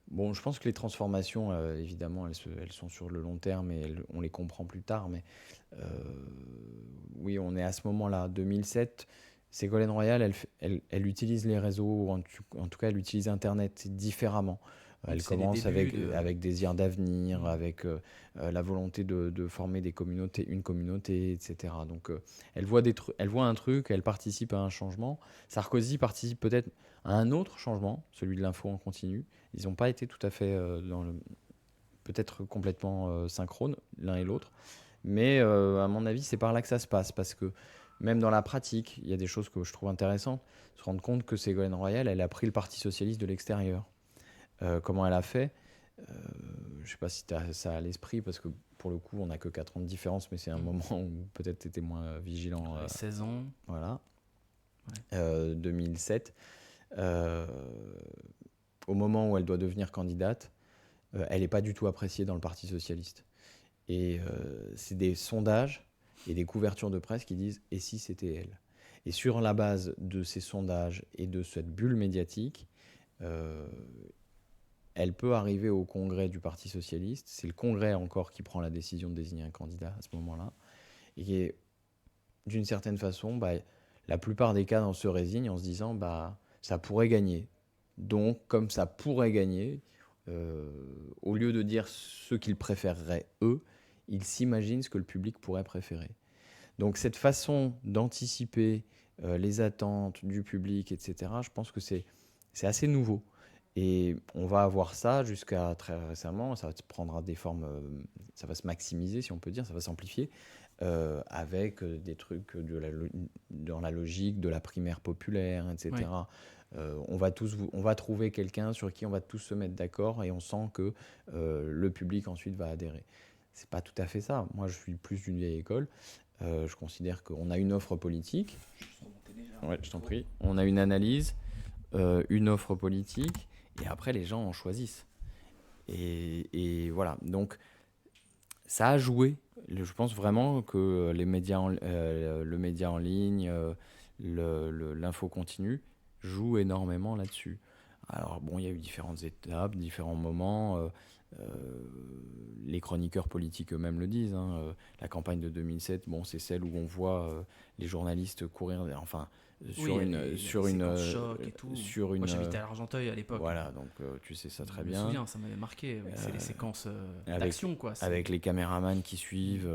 Bon, je pense que les transformations, évidemment, elles sont sur le long terme et on les comprend plus tard. Mais oui, on est à ce moment-là. 2007, Ségolène Royal, elle utilise les réseaux, en tout cas, elle utilise Internet différemment. Elle commence avec Désir d'avenir, avec la volonté de former une communauté, etc. Donc, elle voit un truc, elle participe à un changement. Sarkozy participe peut-être à un autre changement, celui de l'info en continu. Ils n'ont pas été tout à fait peut-être complètement synchrones, l'un et l'autre. Mais à mon avis, c'est par là que ça se passe, parce que même dans la pratique, il y a des choses que je trouve intéressantes. Se rendre compte que Ségolène Royal, elle a pris le Parti socialiste de l'extérieur. Comment elle a fait, je ne sais pas si tu as ça à l'esprit, parce que pour le coup, on n'a que 4 ans de différence, mais c'est un moment où peut-être tu étais moins vigilant. 16 ans. Voilà. Ouais. 2007. Au moment où elle doit devenir candidate, elle n'est pas du tout appréciée dans le Parti socialiste. Et c'est des sondages et des couvertures de presse qui disent « et si c'était elle ?» Et sur la base de ces sondages et de cette bulle médiatique, elle peut arriver au congrès du Parti socialiste. C'est le congrès encore qui prend la décision de désigner un candidat à ce moment-là. Et d'une certaine façon, la plupart des cas, on se résigne en se disant ça pourrait gagner. Donc, comme ça pourrait gagner, au lieu de dire ce qu'ils préféreraient eux, ils s'imaginent ce que le public pourrait préférer. Donc, cette façon d'anticiper les attentes du public, etc., je pense que c'est assez nouveau. Et on va avoir ça jusqu'à très récemment, ça prendra des formes, ça va se maximiser si on peut dire, ça va s'amplifier, avec des trucs dans la logique de la primaire populaire, etc. Ouais. On va trouver quelqu'un sur qui on va tous se mettre d'accord et on sent que le public ensuite va adhérer. C'est pas tout à fait ça. Moi, je suis plus d'une vieille école. Je considère qu'on a une offre politique. Ouais, je t'en prie. On a une analyse, une offre politique. Et après, les gens en choisissent. Et voilà. Donc, ça a joué. Je pense vraiment que le média en ligne, l'info continue, joue énormément là-dessus. Alors, bon, il y a eu différentes étapes, différents moments. Les chroniqueurs politiques eux-mêmes le disent. La campagne de 2007, bon, c'est celle où on voit les journalistes courir... Enfin, Moi j'habitais à Argenteuil à l'époque. Voilà, donc tu sais ça très bien. Je me souviens, ça m'avait marqué. C'est les séquences d'action, quoi. Avec les caméramans qui suivent.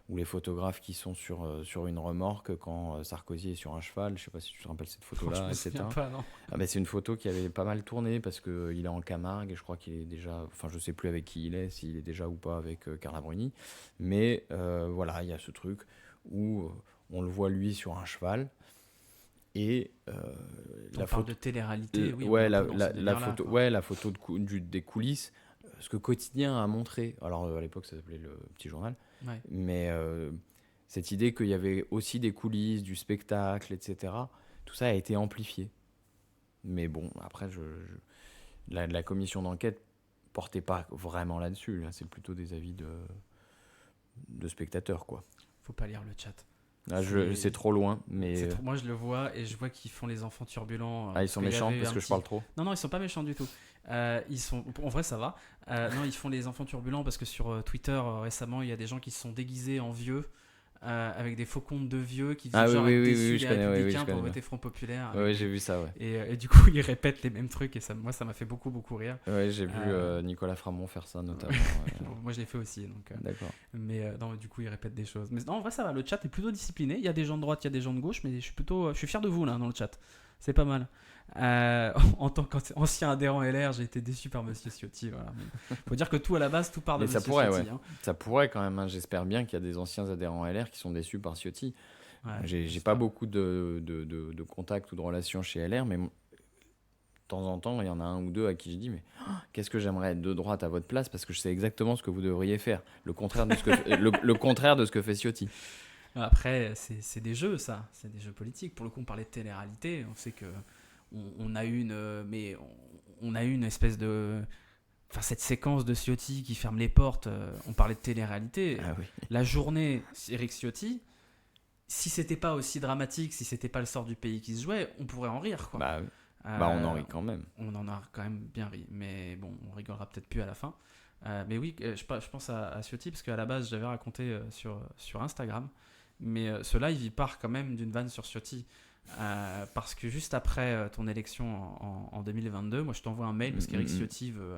ou les photographes qui sont sur une remorque quand Sarkozy est sur un cheval. Je sais pas si tu te rappelles cette Je photo-là, me etc. souviens pas, non. Ah ben, c'est une photo qui avait pas mal tourné parce qu'il est en Camargue et je crois qu'il est déjà, enfin je sais plus avec qui il est, s'il est déjà ou pas avec Carla Bruni, mais voilà, il y a ce truc où on le voit lui sur un cheval et On parle de télé-réalité, oui, on est ouais, un peu dans ce la délire-là, photo, quoi. ouais, la photo des coulisses, ce que Quotidien a montré. Alors à l'époque ça s'appelait le Petit Journal, Ouais. mais cette idée qu'il y avait aussi des coulisses, du spectacle, etc. Tout ça a été amplifié. Mais bon, après, la commission d'enquête portait pas vraiment là-dessus. Là, c'est plutôt des avis de spectateurs, quoi. Faut pas lire le chat. Là, C'est- c'est trop loin, mais... Moi, je le vois et je vois qu'ils font les enfants turbulents. Ah, ils sont méchants parce que je parle trop. Non, ils sont pas méchants du tout. Ils sont... En vrai, ça va. Non, ils font les enfants turbulents parce que sur Twitter, récemment, il y a des gens qui se sont déguisés en vieux avec des faux comptes de vieux qui Ah disaient oui, être oui, déçus oui, des je connais, oui, Républicains je pour connais voter Front Populaire. Ouais, j'ai vu ça, ouais. Et du coup, ils répètent les mêmes trucs et moi, ça m'a fait beaucoup, beaucoup rire. Ouais, j'ai vu Euh, Nicolas Framont faire ça, notamment. Moi, je l'ai fait aussi. Donc, D'accord. mais non, du coup, ils répètent des choses. Mais non, en vrai, ça va. Le chat est plutôt discipliné. Il y a des gens de droite, il y a des gens de gauche, mais je suis fier de vous là dans le chat. C'est pas mal. En tant qu'ancien adhérent LR, j'ai été déçu par Monsieur Ciotti. Voilà. Mais faut dire que tout à la base, tout part de Mais ça Monsieur pourrait, Ciotti. ouais. Hein. Ça pourrait quand même, hein. J'espère bien qu'il y a des anciens adhérents LR qui sont déçus par Ciotti. Ouais, J'ai j'espère. pas beaucoup de contacts ou de relations chez LR, mais de temps en temps, il y en a un ou deux à qui je dis, mais qu'est-ce que j'aimerais être de droite à votre place, parce que je sais exactement ce que vous devriez faire. Le contraire de ce que, le contraire de ce que fait Ciotti. Après, c'est des jeux, ça. C'est des jeux politiques. Pour le coup, on parlait de télé-réalité. On sait que on a eu on a eu une espèce de... Enfin, cette séquence de Ciotti qui ferme les portes, on parlait de télé-réalité. Ah oui. La journée, Éric Ciotti, si c'était pas aussi dramatique, si c'était pas le sort du pays qui se jouait, on pourrait en rire, quoi. Bah, Euh, on en rit quand même. On en a quand même bien ri, mais bon, on rigolera peut-être plus à la fin. Mais oui, je pense à Ciotti parce qu'à la base, j'avais raconté sur Instagram, mais ce live, il part quand même d'une vanne sur Ciotti. Parce que juste après ton élection en 2022, moi je t'envoie un mail parce qu'Éric Ciotti veut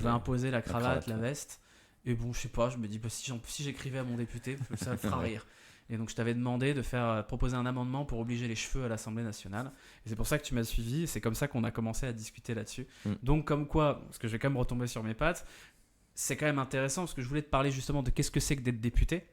imposer la cravate, la veste. Et bon, je sais pas, je me dis, bah, si j'écrivais à mon député, ça me fera rire. Et donc je t'avais demandé de proposer un amendement pour obliger les cheveux à l'Assemblée nationale. Et c'est pour ça que tu m'as suivi, et c'est comme ça qu'on a commencé à discuter là-dessus. Donc comme quoi, parce que je vais quand même retomber sur mes pattes, c'est quand même intéressant parce que je voulais te parler justement de qu'est-ce que c'est que d'être député.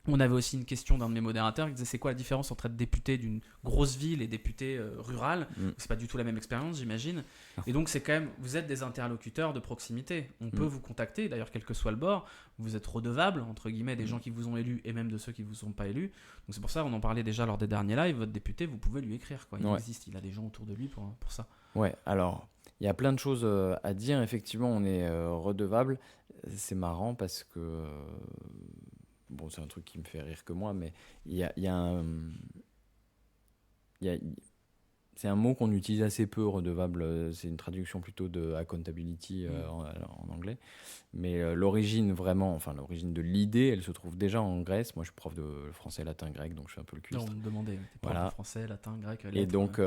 On avait aussi une question d'un de mes modérateurs qui disait c'est quoi la différence entre être député d'une grosse ville et député rural. C'est pas du tout la même expérience, j'imagine. Et donc c'est quand même, vous êtes des interlocuteurs de proximité. On peut vous contacter, d'ailleurs quel que soit le bord, vous êtes redevables entre guillemets des gens qui vous ont élus et même de ceux qui vous ont pas élus. Donc c'est pour ça on en parlait déjà lors des derniers lives. Votre député, vous pouvez lui écrire quoi. Il existe, il a des gens autour de lui pour ça. Ouais, alors il y a plein de choses à dire. Effectivement, on est redevable. C'est marrant parce que bon, c'est un truc qui me fait rire que moi, mais il y a un c'est un mot qu'on utilise assez peu, redevable. C'est une traduction plutôt de accountability en anglais. Mais l'origine vraiment, enfin l'origine de l'idée, elle se trouve déjà en Grèce. Moi, je suis prof de français, latin, grec, donc je suis un peu le cuistre. Non, on me demandait, Voilà. Français, latin, grec, lettres, et donc,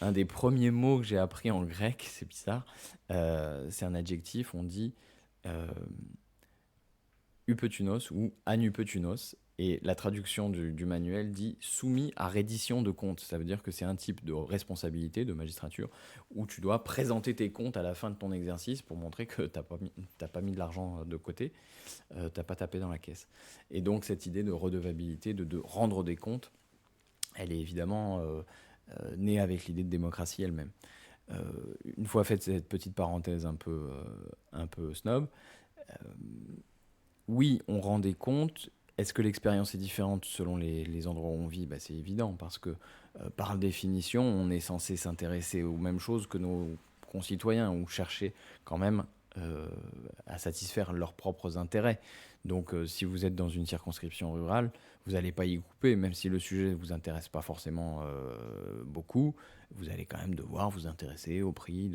un des premiers mots que j'ai appris en grec, c'est bizarre, c'est un adjectif, on dit upetunos ou anupetunos. Et la traduction du manuel dit « soumis à reddition de comptes ». Ça veut dire que c'est un type de responsabilité, de magistrature, où tu dois présenter tes comptes à la fin de ton exercice pour montrer que tu n'as pas mis de l'argent de côté, tu n'as pas tapé dans la caisse. Et donc cette idée de redevabilité, de rendre des comptes, elle est évidemment née avec l'idée de démocratie elle-même. Une fois faite cette petite parenthèse un peu snob, oui, on rend des comptes. Est-ce que l'expérience est différente selon les endroits où on vit ? C'est évident, parce que par définition, on est censé s'intéresser aux mêmes choses que nos concitoyens, ou chercher quand même à satisfaire leurs propres intérêts. Donc si vous êtes dans une circonscription rurale, vous n'allez pas y couper, même si le sujet ne vous intéresse pas forcément beaucoup, vous allez quand même devoir vous intéresser au prix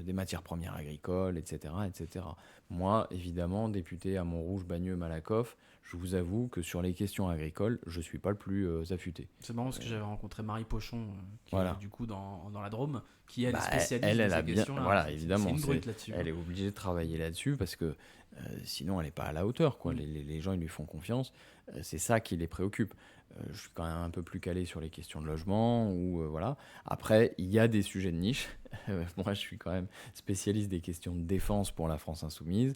des matières premières agricoles, etc., etc. Moi, évidemment, député à Montrouge, Bagneux, Malakoff, je vous avoue que sur les questions agricoles, je ne suis pas le plus affûté. C'est marrant parce que j'avais rencontré Marie Pochon, qui Voilà. est du coup dans la Drôme, qui elle est Bah, spécialiste elle dans a ces bien, questions-là. voilà, C'est évidemment, une brute là-dessus. elle est obligée de travailler là-dessus parce que sinon elle n'est pas à la hauteur, quoi. Mm. Les gens ils lui font confiance, c'est ça qui les préoccupe. Je suis quand même un peu plus calé sur les questions de logement ou voilà. Après, il y a des sujets de niche. Moi, je suis quand même spécialiste des questions de défense pour la France insoumise.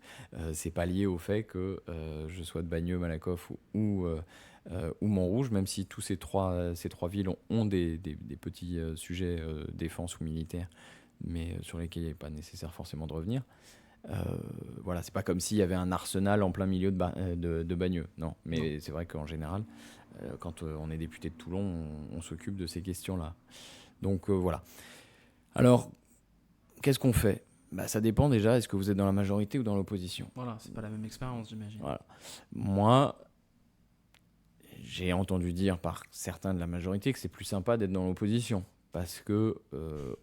C'est pas lié au fait que je sois de Bagneux, Malakoff ou Montrouge, même si tous ces trois villes ont des petits sujets défense ou militaires, mais sur lesquels il n'est pas nécessaire forcément de revenir. Voilà, c'est pas comme s'il y avait un arsenal en plein milieu de Bagneux. Non, mais Non. c'est vrai qu'en général, quand on est député de Toulon, on s'occupe de ces questions-là. Donc voilà. Alors, qu'est-ce qu'on fait ? Ça dépend déjà, est-ce que vous êtes dans la majorité ou dans l'opposition ? Voilà, c'est pas la même expérience, j'imagine. Voilà. Moi, j'ai entendu dire par certains de la majorité que c'est plus sympa d'être dans l'opposition parce que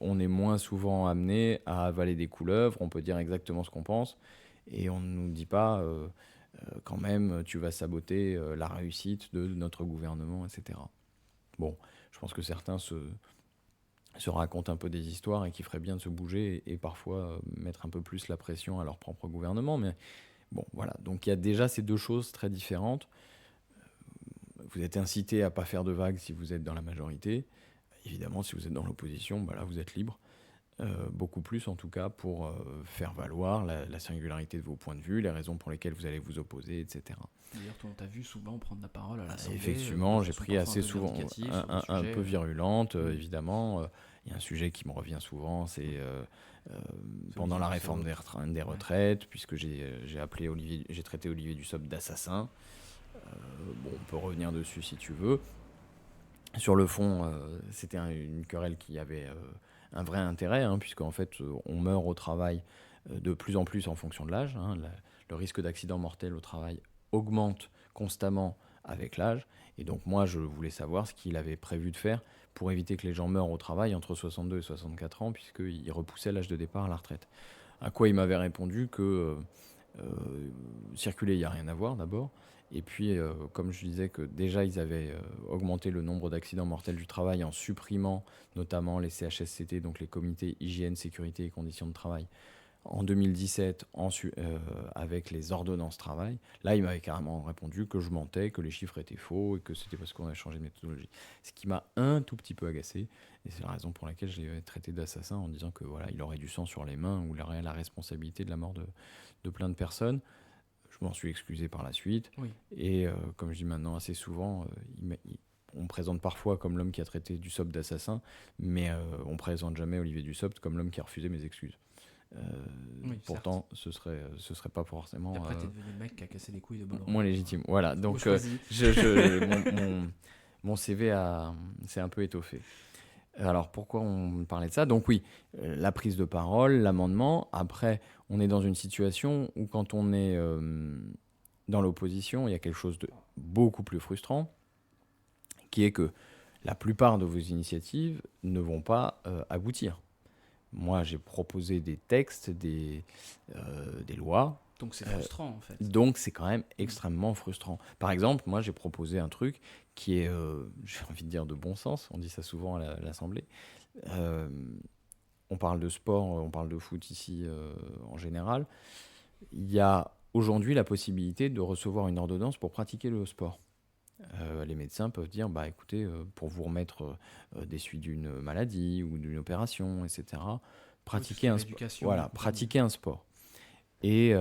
on est moins souvent amené à avaler des couleuvres, on peut dire exactement ce qu'on pense et on ne nous dit pas quand même tu vas saboter la réussite de notre gouvernement, etc. Bon, je pense que certains se racontent un peu des histoires et qui feraient bien de se bouger et parfois mettre un peu plus la pression à leur propre gouvernement, mais bon, voilà. Donc il y a déjà ces deux choses très différentes. Vous êtes incité à ne pas faire de vagues si vous êtes dans la majorité. Évidemment, si vous êtes dans l'opposition, là, vous êtes libre. Beaucoup plus, en tout cas, pour faire valoir la singularité de vos points de vue, les raisons pour lesquelles vous allez vous opposer, etc. D'ailleurs, on t'a vu souvent prendre la parole à l'Assemblée. Effectivement, j'ai pris assez souvent, un peu virulente, évidemment. Il y a un sujet qui me revient souvent, c'est pendant la réforme des retraites, puisque j'ai traité Olivier Dussopt d'assassin. Bon, on peut revenir dessus si tu veux. Sur le fond, c'était une querelle qui avait un vrai intérêt, puisqu'en fait, on meurt au travail de plus en plus en fonction de l'âge. Le risque d'accident mortel au travail augmente constamment avec l'âge. Et donc moi, je voulais savoir ce qu'il avait prévu de faire pour éviter que les gens meurent au travail entre 62 et 64 ans, puisqu'il repoussait l'âge de départ à la retraite. À quoi il m'avait répondu que circuler, il n'y a rien à voir d'abord. Et puis, comme je disais que déjà, ils avaient augmenté le nombre d'accidents mortels du travail en supprimant notamment les CHSCT, donc les comités hygiène, sécurité et conditions de travail, en 2017 avec les ordonnances travail. Là, il m'avait carrément répondu que je mentais, que les chiffres étaient faux et que c'était parce qu'on avait changé de méthodologie. Ce qui m'a un tout petit peu agacé. Et c'est la raison pour laquelle je l'ai traité d'assassin en disant que voilà, il aurait du sang sur les mains ou il aurait la responsabilité de la mort de plein de personnes. Je m'en suis excusé par la suite. Oui. Et comme je dis maintenant assez souvent, on me présente parfois comme l'homme qui a traité Dussopt d'assassin, mais on ne présente jamais Olivier Dussopt comme l'homme qui a refusé mes excuses. Pourtant, ce serait pas forcément. Et après, t'es devenu le mec qui a cassé les couilles de Bolloré. Moins légitime. Voilà. Donc, mon CV s'est un peu étoffé. Alors, pourquoi on parlait de ça ? Donc oui, la prise de parole, l'amendement. Après, on est dans une situation où quand on est dans l'opposition, il y a quelque chose de beaucoup plus frustrant, qui est que la plupart de vos initiatives ne vont pas aboutir. Moi, j'ai proposé des textes, des lois. Donc c'est frustrant, en fait. Donc c'est quand même extrêmement frustrant. Par exemple, moi, j'ai proposé un truc qui est, j'ai envie de dire, de bon sens. On dit ça souvent à l'Assemblée. On parle de sport, on parle de foot ici en général. Il y a aujourd'hui la possibilité de recevoir une ordonnance pour pratiquer le sport. Les médecins peuvent dire, écoutez, pour vous remettre des suites d'une maladie ou d'une opération, etc., pratiquer un sport. Voilà, pratiquer un sport. Et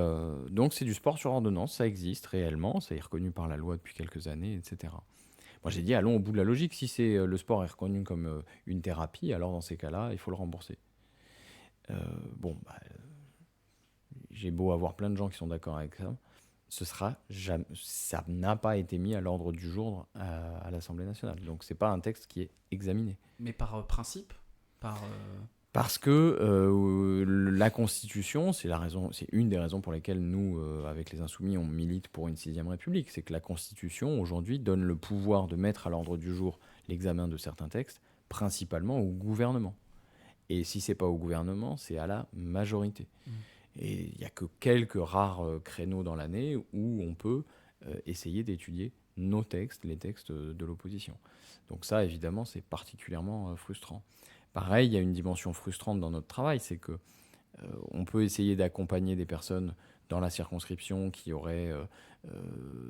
donc c'est du sport sur ordonnance, ça existe réellement, ça est reconnu par la loi depuis quelques années, etc. Moi j'ai dit, allons au bout de la logique, si le sport est reconnu comme une thérapie, alors dans ces cas-là, il faut le rembourser. J'ai beau avoir plein de gens qui sont d'accord avec ça, ça n'a pas été mis à l'ordre du jour à l'Assemblée nationale. Donc c'est pas un texte qui est examiné. Mais par principe Parce que la Constitution, c'est une des raisons pour lesquelles nous, avec les Insoumis, on milite pour une 6e République. C'est que la Constitution, aujourd'hui, donne le pouvoir de mettre à l'ordre du jour l'examen de certains textes, principalement au gouvernement. Et si c'est pas au gouvernement, c'est à la majorité. Et il n'y a que quelques rares créneaux dans l'année où on peut essayer d'étudier nos textes, les textes de l'opposition. Donc ça, évidemment, c'est particulièrement frustrant. Pareil, il y a une dimension frustrante dans notre travail, c'est que on peut essayer d'accompagner des personnes dans la circonscription qui auraient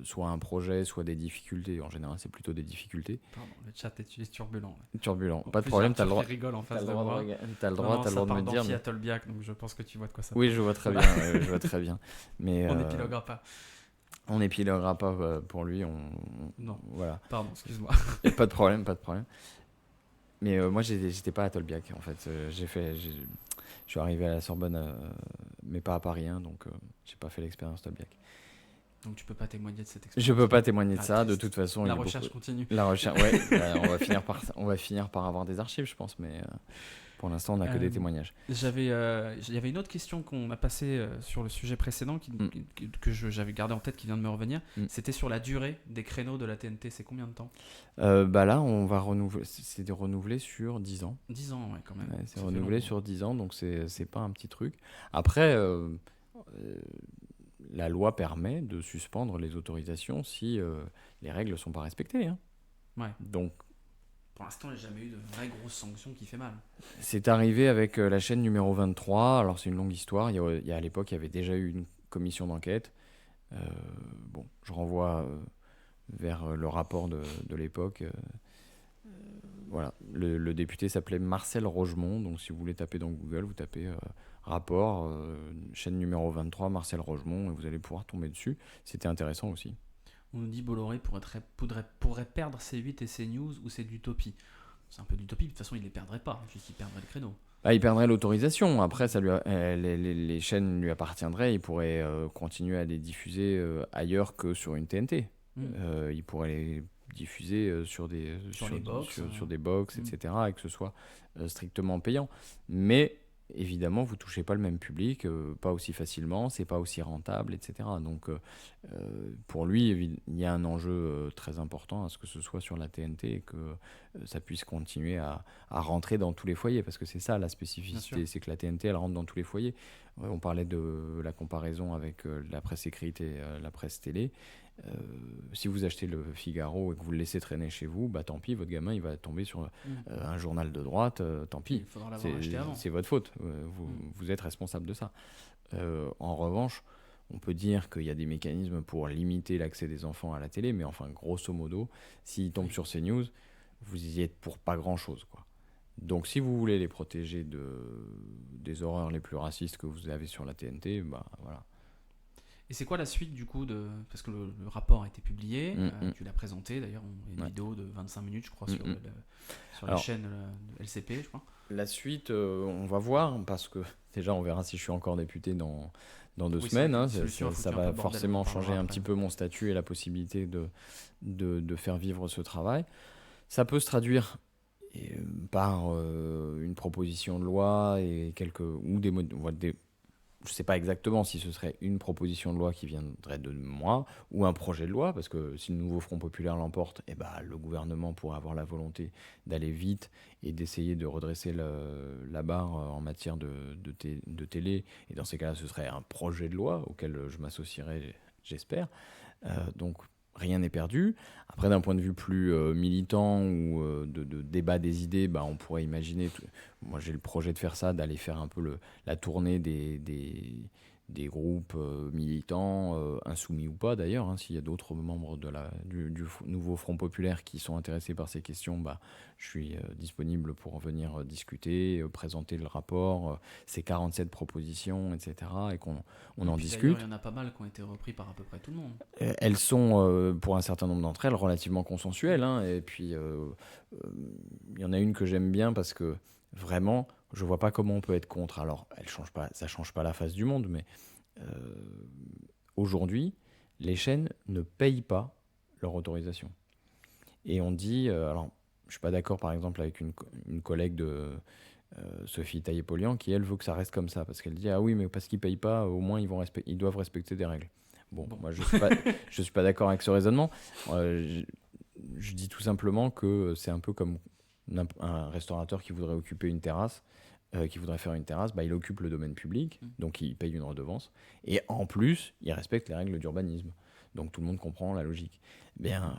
soit un projet, soit des difficultés. En général, c'est plutôt des difficultés. Pardon, le chat est turbulent. Turbulent. En pas de plus, problème, Arthur tu as le droit. qui rigole en T'as face le de droit moi. t'as le droit de me dire. À Tolbiac, donc je pense que tu vois de quoi ça Oui, je vois très bien. Je vois très bien. Mais On n'épiloguera pas. on n'épiloguera pas pour lui. Non. Voilà. Pardon, excuse-moi. Pas de problème, pas de problème. Mais moi, j'étais pas à Tolbiac, en fait. Je suis arrivé à la Sorbonne, mais pas à Paris, hein, donc j'ai pas fait l'expérience Tolbiac. Donc tu peux pas témoigner de cette expérience. Je peux pas témoigner de Ah, ça. triste. De toute façon, La il y a recherche continue. La recherche, ouais. On va finir par avoir des archives, je pense, mais pour l'instant, on n'a que des témoignages. Il y avait une autre question qu'on a passée sur le sujet précédent j'avais gardé en tête, qui vient de me revenir. C'était sur la durée des créneaux de la TNT. C'est combien de temps ? Là, on va renouveler. C'est de renouveler sur 10 ans. 10 ans, ouais, quand même. Ouais, c'est renouvelé sur 10 ans, donc c'est pas un petit truc. Après, la loi permet de suspendre les autorisations si les règles ne sont pas respectées. Hein. Ouais. Donc, pour l'instant, il n'y a jamais eu de vraie grosse sanction qui fait mal. c'est arrivé avec la chaîne numéro 23. Alors, c'est une longue histoire. À l'époque, il y avait déjà eu une commission d'enquête. Je renvoie vers le rapport de l'époque. Voilà. Le député s'appelait Marcel Rogemont. Donc, si vous voulez taper dans Google, vous tapez rapport, chaîne numéro 23, Marcel Rogemont, et vous allez pouvoir tomber dessus. C'était intéressant aussi. On nous dit Bolloré pourrait perdre C8 et CNews, ou c'est d'utopie. C'est un peu d'utopie, de toute façon il les perdrait pas, juste il perdrait le créneau. Il perdrait l'autorisation, après les chaînes lui appartiendraient, il pourrait continuer à les diffuser ailleurs que sur une TNT. Il pourrait les diffuser sur des box, etc., et que ce soit strictement payant. Mais évidemment, vous ne touchez pas le même public, pas aussi facilement, c'est pas aussi rentable, etc. Donc, pour lui, il y a un enjeu très important à ce que ce soit sur la TNT et que ça puisse continuer à rentrer dans tous les foyers, parce que c'est ça la spécificité, c'est que la TNT, elle rentre dans tous les foyers. On parlait de la comparaison avec la presse écrite et la presse télé. Si vous achetez le Figaro et que vous le laissez traîner chez vous, tant pis, votre gamin il va tomber sur un journal de droite, tant pis, c'est votre faute, vous êtes responsable de ça. En revanche, on peut dire qu'il y a des mécanismes pour limiter l'accès des enfants à la télé, mais enfin grosso modo, s'ils tombent sur CNews, vous y êtes pour pas grand chose, quoi. Donc si vous voulez les protéger des horreurs les plus racistes que vous avez sur la TNT, voilà. Et c'est quoi la suite du coup parce que le rapport a été publié, tu l'as présenté d'ailleurs, une vidéo de 25 minutes je crois sur la chaîne LCP je crois. La suite, on va voir, parce que déjà on verra si je suis encore député dans 2 semaines. Hein, ça va forcément changer un petit peu mon statut et la possibilité de faire vivre ce travail. Ça peut se traduire par une proposition de loi et je ne sais pas exactement si ce serait une proposition de loi qui viendrait de moi ou un projet de loi, parce que si le nouveau Front populaire l'emporte, le gouvernement pourrait avoir la volonté d'aller vite et d'essayer de redresser la barre en matière de télé. Et dans ces cas-là, ce serait un projet de loi auquel je m'associerais, j'espère. Donc, rien n'est perdu. Après, d'un point de vue plus militant ou de débat des idées, on pourrait imaginer, moi j'ai le projet de faire ça, d'aller faire un peu la tournée des groupes militants, insoumis ou pas d'ailleurs, hein, s'il y a d'autres membres du nouveau Front populaire qui sont intéressés par ces questions, je suis disponible pour venir discuter, présenter le rapport, ces 47 propositions, etc. et qu'on en discute. Il y en a pas mal qui ont été repris par à peu près tout le monde. Elles sont, pour un certain nombre d'entre elles, relativement consensuelles, hein, et puis il y en a une que j'aime bien parce que vraiment, je vois pas comment on peut être contre. Alors, ça change pas la face du monde, mais aujourd'hui, les chaînes ne payent pas leur autorisation. Et on dit, alors, je suis pas d'accord, par exemple, avec une collègue de Sophie Taillé-Polian qui, elle, veut que ça reste comme ça, parce qu'elle dit, ah oui, mais parce qu'ils payent pas, au moins ils doivent respecter des règles. Bon. Moi, je suis pas d'accord avec ce raisonnement. Je dis tout simplement que c'est un peu comme un restaurateur qui voudrait occuper une terrasse, qui voudrait faire une terrasse, il occupe le domaine public, donc il paye une redevance, et en plus, il respecte les règles d'urbanisme. Donc tout le monde comprend la logique. Bien,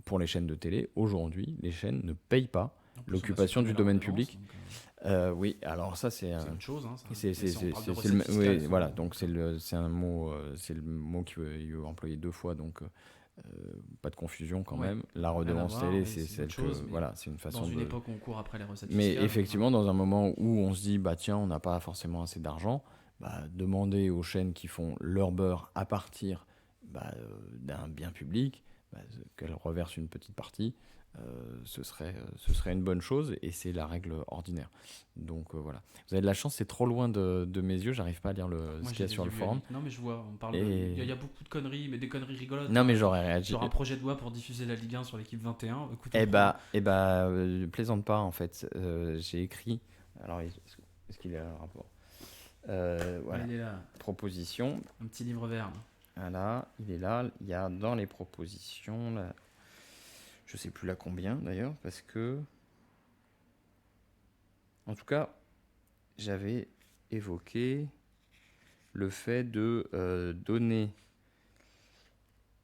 pour les chaînes de télé, aujourd'hui, les chaînes ne payent pas En plus, on a l'occupation du supprimé la domaine redevance, public. donc, Oui, alors ça c'est c'est une chose. Hein, ça. c'est Mais si on parle de le recettes fiscales, oui, souvent, voilà, donc c'est un mot, c'est le mot qui est employé deux fois, donc pas de confusion quand ouais, même. La rien à redevance voir, télé, oui, c'est c'est une celle autre que chose, mais voilà, c'est une dans façon une de. époque où on court après les recettes Mais fiscales, effectivement, dans un moment où on se dit bah tiens, on n'a pas forcément assez d'argent, bah, demander aux chaînes qui font leur beurre à partir d'un bien public, bah, qu'elles reversent une petite partie, ce serait une bonne chose et c'est la règle ordinaire. Donc voilà. Vous avez de la chance, c'est trop loin de mes yeux, j'arrive pas à lire ce moi qu'il y j'ai a des sur le yeux à forum. Non mais je vois, on parle Et il y a beaucoup de conneries, mais des conneries rigolotes. non, Hein. mais j'aurais réagi. Genre un projet de loi pour diffuser la Ligue 1 sur l'équipe 21. Écoute, on Eh prend. bah, plaisante pas en fait. J'ai écrit. Alors, est-ce qu'il est là le rapport Ah, Voilà. il est là, Proposition. un petit livre vert. Là. Voilà, il est là. Il y a dans les propositions, là, je sais plus la combien d'ailleurs, parce que. En tout cas, j'avais évoqué le fait de donner.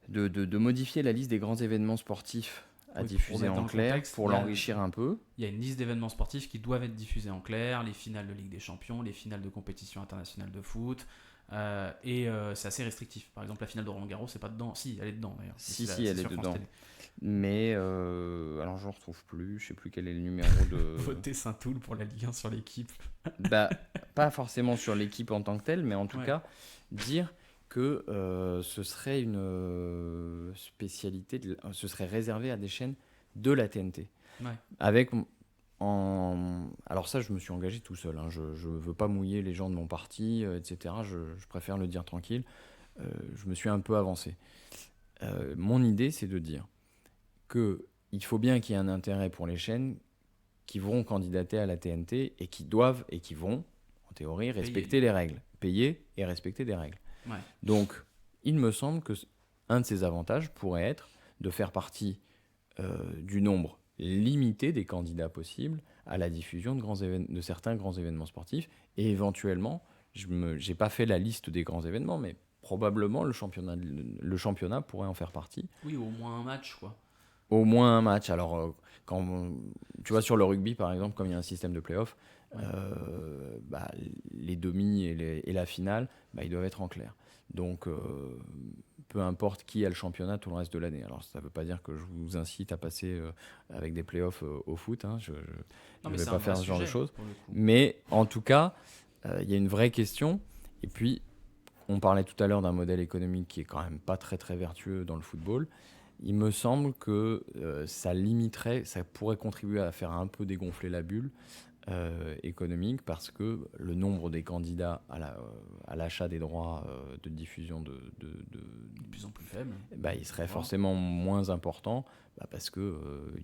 De modifier la liste des grands événements sportifs à Oui, pour diffuser remettre dans en le clair contexte, pour l'enrichir un peu. Il y a une liste d'événements sportifs qui doivent être diffusés en clair, les finales de Ligue des Champions, les finales de compétition internationale de foot, c'est assez restrictif. Par exemple, la finale de Roland-Garros, c'est pas dedans. Si, elle est dedans d'ailleurs. Si, C'est si, elle est sur France dedans. Télé. Mais alors je ne retrouve plus, je sais plus quel est le numéro de. Voter Saint-Toul pour la Ligue 1 sur l'équipe. Bah, pas forcément sur l'équipe en tant que telle, mais en tout Ouais. cas dire que ce serait une spécialité, ce serait réservé à des chaînes de la TNT. Ouais. Avec alors ça, je me suis engagé tout seul. Hein. Je ne veux pas mouiller les gens de mon parti, etc. Je préfère le dire tranquille. Je me suis un peu avancé. Mon idée, c'est de dire qu'il faut bien qu'il y ait un intérêt pour les chaînes qui vont candidater à la TNT et qui doivent et qui vont, en théorie, respecter les règles. Payer et respecter des règles. Ouais. Donc, il me semble que un de ces avantages pourrait être de faire partie du nombre limité des candidats possibles à la diffusion de certains grands événements sportifs. Et éventuellement, je n'ai pas fait la liste des grands événements, mais probablement le championnat pourrait en faire partie. Oui, au moins un match, quoi. Au moins un match. Alors, tu vois, sur le rugby, par exemple, comme il y a un système de play-off, Ouais. Les demi et la finale, ils doivent être en clair. Donc, peu importe qui a le championnat tout le reste de l'année. Alors, ça ne veut pas dire que je vous incite à passer avec des play-offs au foot. Hein. Je ne vais pas faire ce genre de choses. Mais en tout cas, il y a une vraie question. Et puis, on parlait tout à l'heure d'un modèle économique qui est quand même pas très très vertueux dans le football. Il me semble que ça pourrait contribuer à faire un peu dégonfler la bulle économique parce que le nombre des candidats à l'achat des droits de diffusion de plus en plus faible. Il serait forcément moins important parce qu'il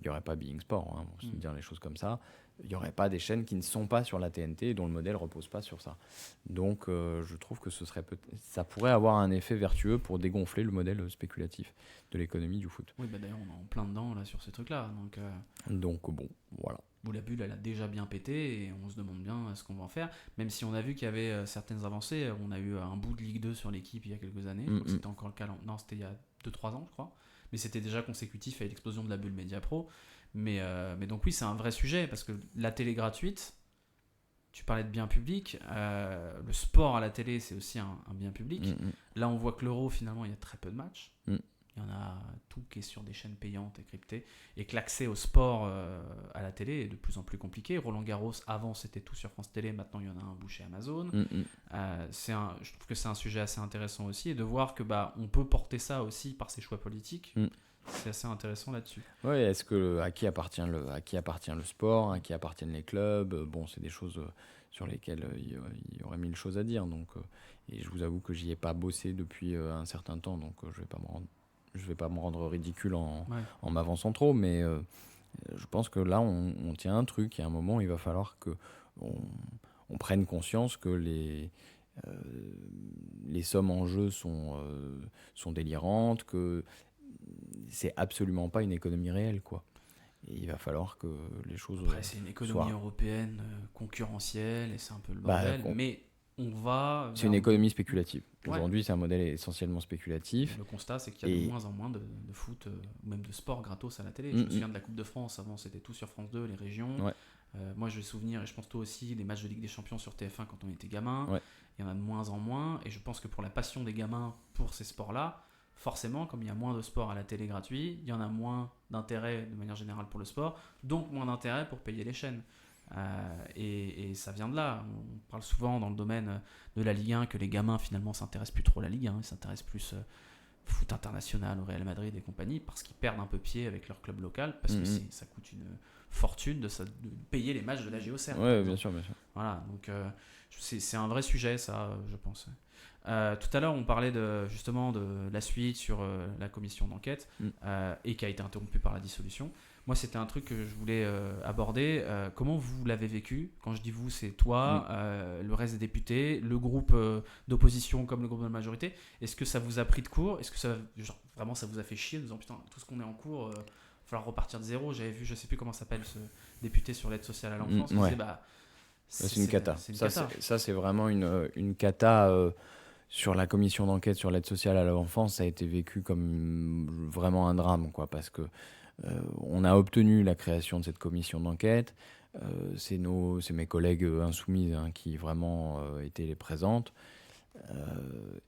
n'y aurait pas Being Sport, hein, pour se dire les choses comme ça. Il n'y aurait pas des chaînes qui ne sont pas sur la TNT et dont le modèle ne repose pas sur ça. Donc je trouve que ça pourrait avoir un effet vertueux pour dégonfler le modèle spéculatif de l'économie du foot. Oui, d'ailleurs on est en plein dedans là, sur ces trucs-là. Donc bon, voilà. Où la bulle elle a déjà bien pété et on se demande bien ce qu'on va en faire. Même si on a vu qu'il y avait certaines avancées, on a eu un bout de Ligue 2 sur l'équipe il y a quelques années. C'était encore le cas, non c'était il y a 2-3 ans je crois. Mais c'était déjà consécutif à l'explosion de la bulle Mediapro. Mais donc oui, c'est un vrai sujet parce que la télé gratuite, tu parlais de bien public, le sport à la télé c'est aussi un bien public. Là on voit que l'Euro finalement il y a très peu de matchs. Il y en a tout qui est sur des chaînes payantes et cryptées et que l'accès au sport à la télé est de plus en plus compliqué. Roland Garros avant c'était tout sur France Télé, maintenant il y en a un bout chez Amazon. Je trouve que c'est un sujet assez intéressant aussi et de voir que on peut porter ça aussi par ses choix politiques. C'est assez intéressant là-dessus. Oui, à qui appartient le sport, à qui appartiennent les clubs. Bon, c'est des choses sur lesquelles il y aurait mille choses à dire. Donc, et je vous avoue que j'y ai pas bossé depuis un certain temps, donc je vais pas me rendre ridicule en m'avançant trop, mais je pense que là, on tient un truc. Et à un moment, il va falloir que on prenne conscience que les sommes en jeu sont délirantes, que c'est absolument pas une économie réelle, quoi. Et il va falloir que les choses Après, c'est une économie européenne concurrentielle et c'est un peu le bordel. Mais on va C'est une économie spéculative. Ouais. Aujourd'hui, c'est un modèle essentiellement spéculatif. Le constat, c'est qu'il y a de moins en moins de foot, ou même de sport gratos à la télé. Je me souviens de la Coupe de France, avant c'était tout sur France 2, les régions. Ouais. Moi je vais souvenir, et je pense toi aussi, des matchs de Ligue des Champions sur TF1 quand on était gamin. Ouais. Il y en a de moins en moins, et je pense que pour la passion des gamins pour ces sports-là, forcément, comme il y a moins de sport à la télé gratuit, il y en a moins d'intérêt de manière générale pour le sport, donc moins d'intérêt pour payer les chaînes. Et ça vient de là. On parle souvent dans le domaine de la Ligue 1 que les gamins finalement s'intéressent plus trop à la Ligue 1, ils s'intéressent plus foot international au Real Madrid et compagnie parce qu'ils perdent un peu pied avec leur club local parce que ça coûte une fortune de payer les matchs de la JOCR. Ouais, bien sûr, bien sûr. Voilà, donc c'est un vrai sujet ça, je pense. Tout à l'heure, on parlait justement de la suite sur la commission d'enquête et qui a été interrompue par la dissolution. Moi, c'était un truc que je voulais aborder. Comment vous l'avez vécu? Quand je dis vous, c'est toi, le reste des députés, le groupe d'opposition comme le groupe de la majorité. Est-ce que ça vous a pris de court? Est-ce que vraiment ça vous a fait chier en disant putain, tout ce qu'on est en cours, il va falloir repartir de zéro? J'avais vu, je sais plus comment s'appelle ce député sur l'aide sociale à l'enfance. Ouais. C'est une cata. Ça, c'est vraiment une cata. Sur la commission d'enquête sur l'aide sociale à l'enfance, ça a été vécu comme vraiment un drame, quoi, parce que on a obtenu la création de cette commission d'enquête. C'est mes collègues insoumises qui vraiment étaient présentes.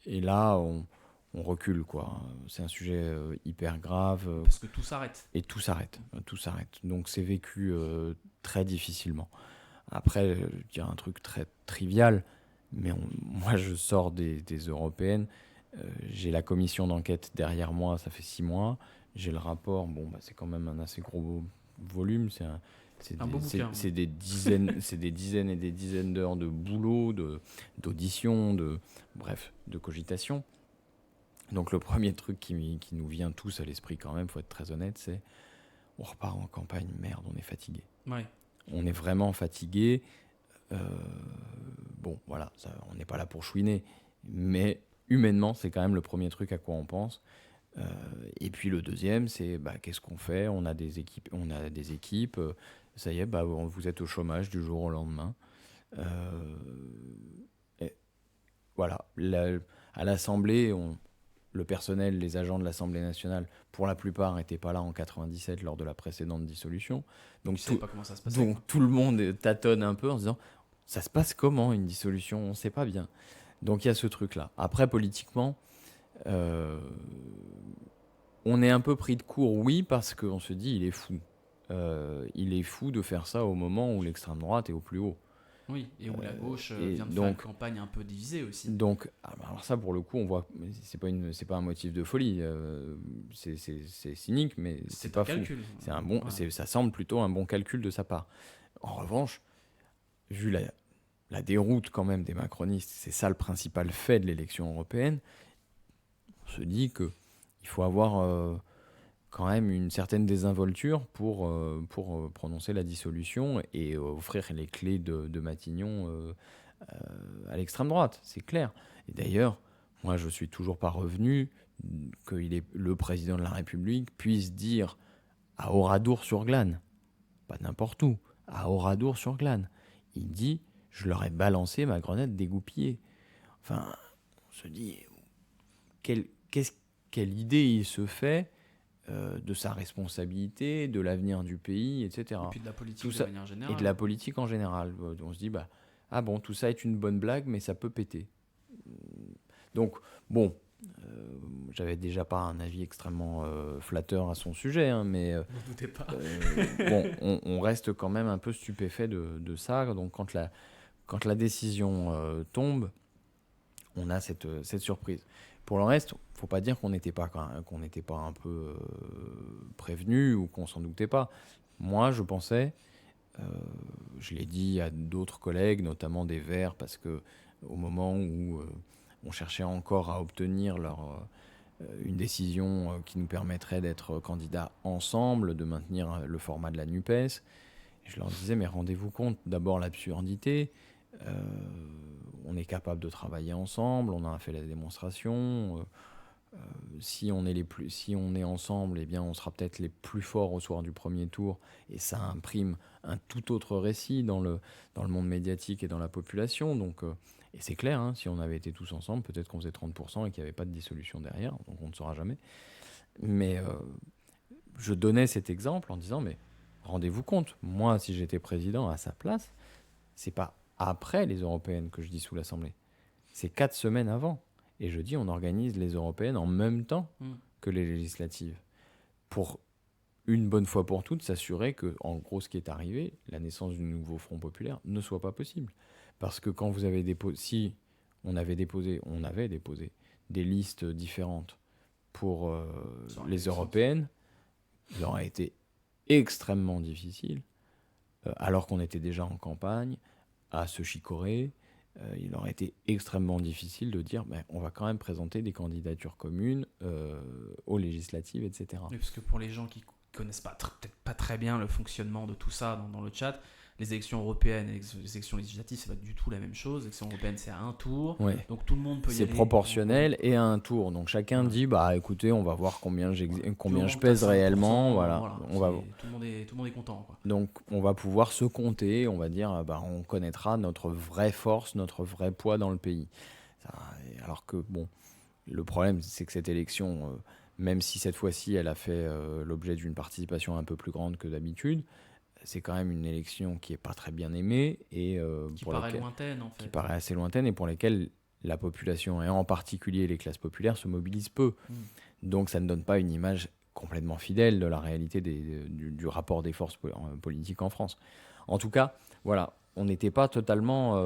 Et là, on recule, quoi. C'est un sujet hyper grave. Parce que tout s'arrête. Et tout s'arrête. Donc c'est vécu très difficilement. Après, je dirais un truc très trivial, mais moi je sors des européennes. J'ai la commission d'enquête derrière moi, ça fait 6 mois. J'ai le rapport, c'est quand même un assez gros volume. C'est des dizaines et des dizaines d'heures de boulot, d'audition, de cogitation. Donc le premier truc qui nous vient tous à l'esprit quand même, faut être très honnête, c'est on repart en campagne, merde, on est fatigué. Ouais. On est vraiment fatigué. On n'est pas là pour chouiner, mais humainement, c'est quand même le premier truc à quoi on pense. Et puis le deuxième, c'est qu'est-ce qu'on fait? On a des équipes. Ça y est, vous êtes au chômage du jour au lendemain. Voilà. À l'Assemblée, le personnel, les agents de l'Assemblée nationale, pour la plupart, n'étaient pas là en 97 lors de la précédente dissolution. Donc, pas comment ça se passait. Donc tout le monde tâtonne un peu en se disant ça se passe comment une dissolution? On ne sait pas bien. Donc il y a ce truc-là. Après, politiquement, on est un peu pris de court, oui, parce qu'on se dit il est fou. Il est fou de faire ça au moment où l'extrême droite est au plus haut. Oui, et où la gauche vient de faire une campagne un peu divisée aussi. Donc, alors ça, pour le coup, on voit, c'est pas un motif de folie. C'est cynique, mais c'est pas calcul. Fou. Ça semble plutôt un bon calcul de sa part. En revanche, vu la déroute quand même des macronistes, c'est ça le principal fait de l'élection européenne, on se dit qu'il faut avoir quand même une certaine désinvolture pour prononcer la dissolution et offrir les clés de Matignon à l'extrême droite, c'est clair. Et d'ailleurs, moi je suis toujours pas revenu que le président de la République puisse dire à Oradour-sur-Glane, pas n'importe où, à Oradour-sur-Glane, il dit « je leur ai balancé ma grenade dégoupillée ». Enfin, on se dit, quelle idée il se fait de sa responsabilité, de l'avenir du pays, etc. Et puis de la politique de manière générale. Et de la politique en général. On se dit, tout ça est une bonne blague, mais ça peut péter. Donc, j'avais déjà pas un avis extrêmement flatteur à son sujet, mais ne doutez pas. On reste quand même un peu stupéfait de ça. Donc, quand la décision tombe, on a cette surprise. Pour le reste, faut pas dire qu'on n'était pas un peu prévenu ou qu'on s'en doutait pas. Moi, je pensais, je l'ai dit à d'autres collègues, notamment des Verts, parce que au moment où on cherchait encore à obtenir une décision qui nous permettrait d'être candidats ensemble, de maintenir le format de la NUPES, je leur disais, mais rendez-vous compte d'abord l'absurdité. On est capable de travailler ensemble, on a fait la démonstration. Si on est ensemble, eh bien, on sera peut-être les plus forts au soir du premier tour, et ça imprime un tout autre récit dans le monde médiatique et dans la population. Donc, et c'est clair, hein, si on avait été tous ensemble, peut-être qu'on faisait 30% et qu'il n'y avait pas de dissolution derrière, donc on ne saura jamais. Mais je donnais cet exemple en disant, mais rendez-vous compte, moi, si j'étais président à sa place, c'est pas après les européennes que je dissout l'Assemblée, c'est 4 semaines avant. Et je dis, on organise les européennes en même temps que les législatives, pour une bonne fois pour toutes s'assurer que, en gros, ce qui est arrivé, la naissance du nouveau Front populaire, ne soit pas possible. Parce que quand vous avez si on avait déposé des listes différentes pour les européennes, il aurait été extrêmement difficile, alors qu'on était déjà en campagne, à se chicorer. Il aurait été extrêmement difficile de dire on va quand même présenter des candidatures communes aux législatives, etc. Oui, parce que pour les gens qui connaissent peut-être pas très bien le fonctionnement de tout ça dans le chat, les élections européennes et les élections législatives, c'est pas du tout la même chose. Les élections européennes, c'est à un tour, donc tout le monde peut y aller. C'est proportionnel et à un tour. Donc chacun dit, écoutez, on va voir combien je pèse réellement. Voilà. Tout le monde est content, quoi. Donc on va pouvoir se compter, on va dire, on connaîtra notre vraie force, notre vrai poids dans le pays. Alors que, le problème, c'est que cette élection, même si cette fois-ci, elle a fait l'objet d'une participation un peu plus grande que d'habitude, c'est quand même une élection qui n'est pas très bien aimée. Et, qui paraît lointaine, en fait. Qui paraît assez lointaine et pour lesquelles la population, et en particulier les classes populaires, se mobilisent peu. Donc ça ne donne pas une image complètement fidèle de la réalité du rapport des forces politiques en France. En tout cas, voilà, on n'était pas totalement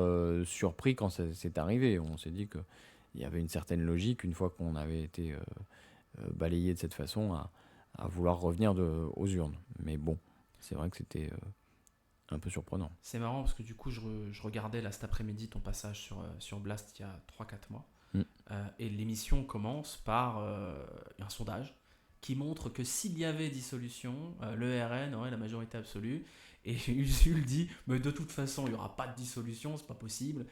surpris quand c'est arrivé. On s'est dit qu'il y avait une certaine logique, une fois qu'on avait été balayé de cette façon, à vouloir revenir aux urnes. Mais bon, c'est vrai que c'était un peu surprenant. C'est marrant parce que du coup, je regardais là cet après-midi ton passage sur Blast il y a 3-4 mois. Et l'émission commence par un sondage qui montre que s'il y avait dissolution, le RN aurait la majorité absolue. Et Usul dit, mais de toute façon, il n'y aura pas de dissolution, c'est pas possible,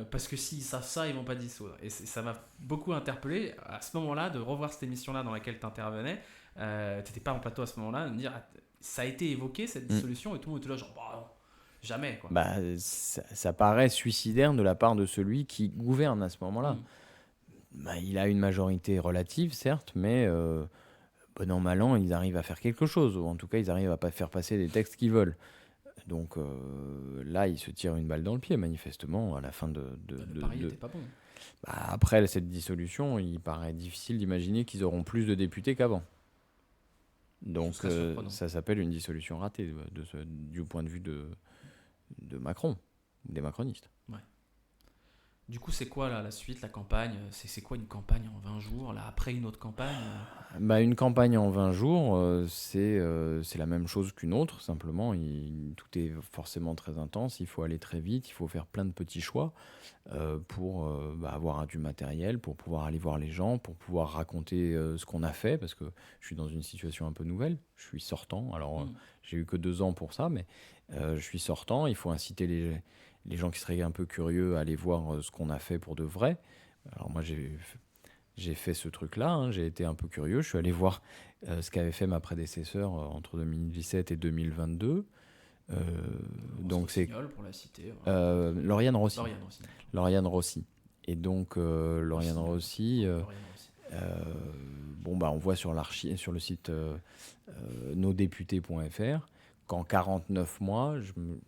parce que s'ils savent ça, ils vont pas dissoudre. Et ça m'a beaucoup interpellé à ce moment-là de revoir cette émission-là dans laquelle tu intervenais. Tu n'étais pas en plateau à ce moment-là, de me dire, ça a été évoqué cette dissolution, et tout le monde était là, genre, jamais, quoi. Ça paraît suicidaire de la part de celui qui gouverne à ce moment-là. Il a une majorité relative, certes, mais bon an, mal an, ils arrivent à faire quelque chose. Ou en tout cas, ils arrivent à pas faire passer des textes qu'ils veulent. Donc là, ils se tirent une balle dans le pied, manifestement, à la fin de... Le pari n'était pas bon. Après cette dissolution, il paraît difficile d'imaginer qu'ils auront plus de députés qu'avant. Donc ça s'appelle une dissolution ratée du point de vue de Macron, des macronistes. Ouais. Du coup, c'est quoi là, la suite, la campagne ? C'est quoi une campagne en 20 jours, là, après une autre campagne ? Une campagne en 20 jours, c'est la même chose qu'une autre, simplement. Tout est forcément très intense, il faut aller très vite, il faut faire plein de petits choix pour avoir du matériel, pour pouvoir aller voir les gens, pour pouvoir raconter ce qu'on a fait, parce que je suis dans une situation un peu nouvelle, je suis sortant, alors j'ai eu que 2 ans pour ça, mais je suis sortant, il faut inciter les gens qui seraient un peu curieux à aller voir ce qu'on a fait pour de vrai. Alors moi, j'ai fait ce truc-là, j'ai été un peu curieux. Je suis allé voir ce qu'avait fait ma prédécesseur entre 2017 et 2022. Donc c'est pour la citer. Lauriane Rossi. Lauriane Rossi. Et donc Lauriane Rossi. On voit sur le site nosdéputés.fr qu'en 49 mois,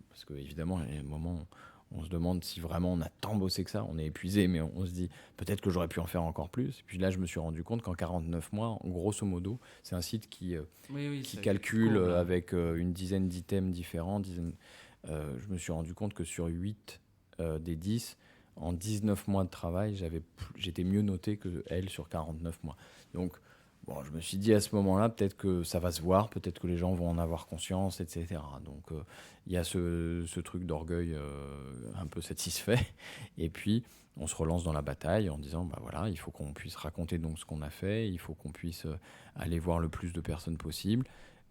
parce qu'évidemment, il y a un moment, on se demande si vraiment on a tant bossé que ça, on est épuisé, mais on se dit peut-être que j'aurais pu en faire encore plus. Et puis là, je me suis rendu compte qu'en 49 mois, grosso modo, c'est un site qui calcule avec une dizaine d'items différents. Je me suis rendu compte que sur 8 des 10, en 19 mois de travail, j'étais mieux noté que elle sur 49 mois. Donc, je me suis dit à ce moment-là, peut-être que ça va se voir, peut-être que les gens vont en avoir conscience, etc. Donc, il y a ce truc d'orgueil un peu satisfait. Et puis, on se relance dans la bataille en disant, il faut qu'on puisse raconter donc ce qu'on a fait, il faut qu'on puisse aller voir le plus de personnes possible.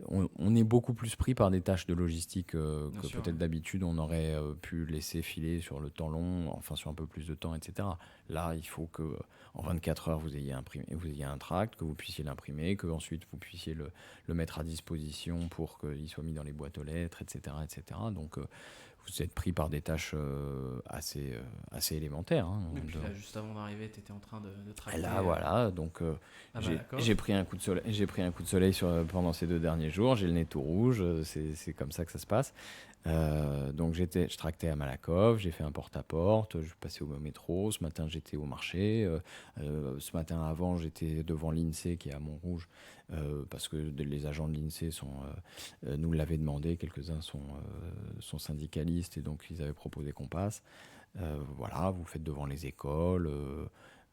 on est beaucoup plus pris par des tâches de logistique Bien que sûr, peut-être ouais. d'habitude on aurait pu laisser filer sur le temps long, enfin sur un peu plus de temps, etc. Là, il faut que en 24 heures vous ayez un tract, que vous puissiez l'imprimer, que ensuite vous puissiez le mettre à disposition pour qu'il soit mis dans les boîtes aux lettres, etc., etc. Donc vous êtes pris par des tâches assez élémentaires, hein, Et puis là, juste avant d'arriver, tu étais en train de et tracter là, voilà, donc à j'ai Malakoff. j'ai pris un coup de soleil, pendant ces 2 derniers jours. J'ai le nez tout rouge, c'est comme ça que ça se passe. Donc je tractais à Malakoff, j'ai fait un porte-à-porte, je passais au métro. Ce matin, j'étais au marché. Ce matin avant, j'étais devant l'INSEE qui est à Montrouge, parce que les agents de l'INSEE nous l'avaient demandé. Quelques-uns sont syndicalistes et donc ils avaient proposé qu'on passe. Voilà, vous le faites devant les écoles,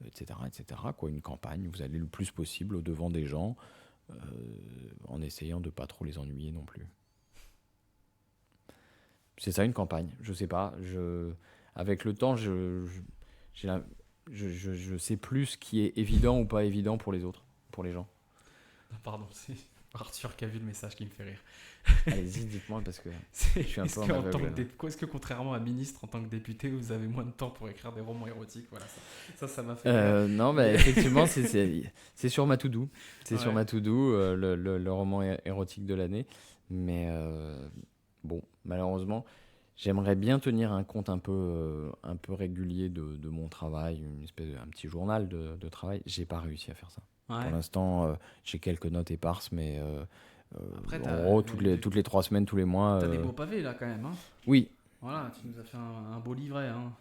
etc., etc. Quoi, une campagne, vous allez le plus possible au devant des gens, euh, en essayant de pas trop les ennuyer non plus. C'est ça une campagne. Je sais pas. Avec le temps, j'ai la- je sais plus ce qui est évident ou pas évident pour les autres, pour les gens. Ah, pardon, c'est Arthur qui a vu le message qui me fait rire. Allez-y, dites-moi parce que C'est, je suis un peu est-ce en que, en tant aveugle que là. est-ce que contrairement à ministre, en tant que député, vous avez moins de temps pour écrire des romans érotiques? Voilà, ça m'a fait rire. Non, bah, Mais effectivement, c'est sur ma to-do. C'est sur ouais. ma to-do, le roman érotique de l'année. Mais bon, malheureusement, j'aimerais bien tenir un compte un peu régulier de mon travail, un petit journal de travail. J'ai pas réussi à faire ça. Pour Ouais. l'instant, j'ai quelques notes éparses, mais Après, en gros, toutes les 3 semaines, tous les mois. t'as des beaux pavés là quand même. Hein. Oui, Voilà, tu nous as fait un beau livret. Hein.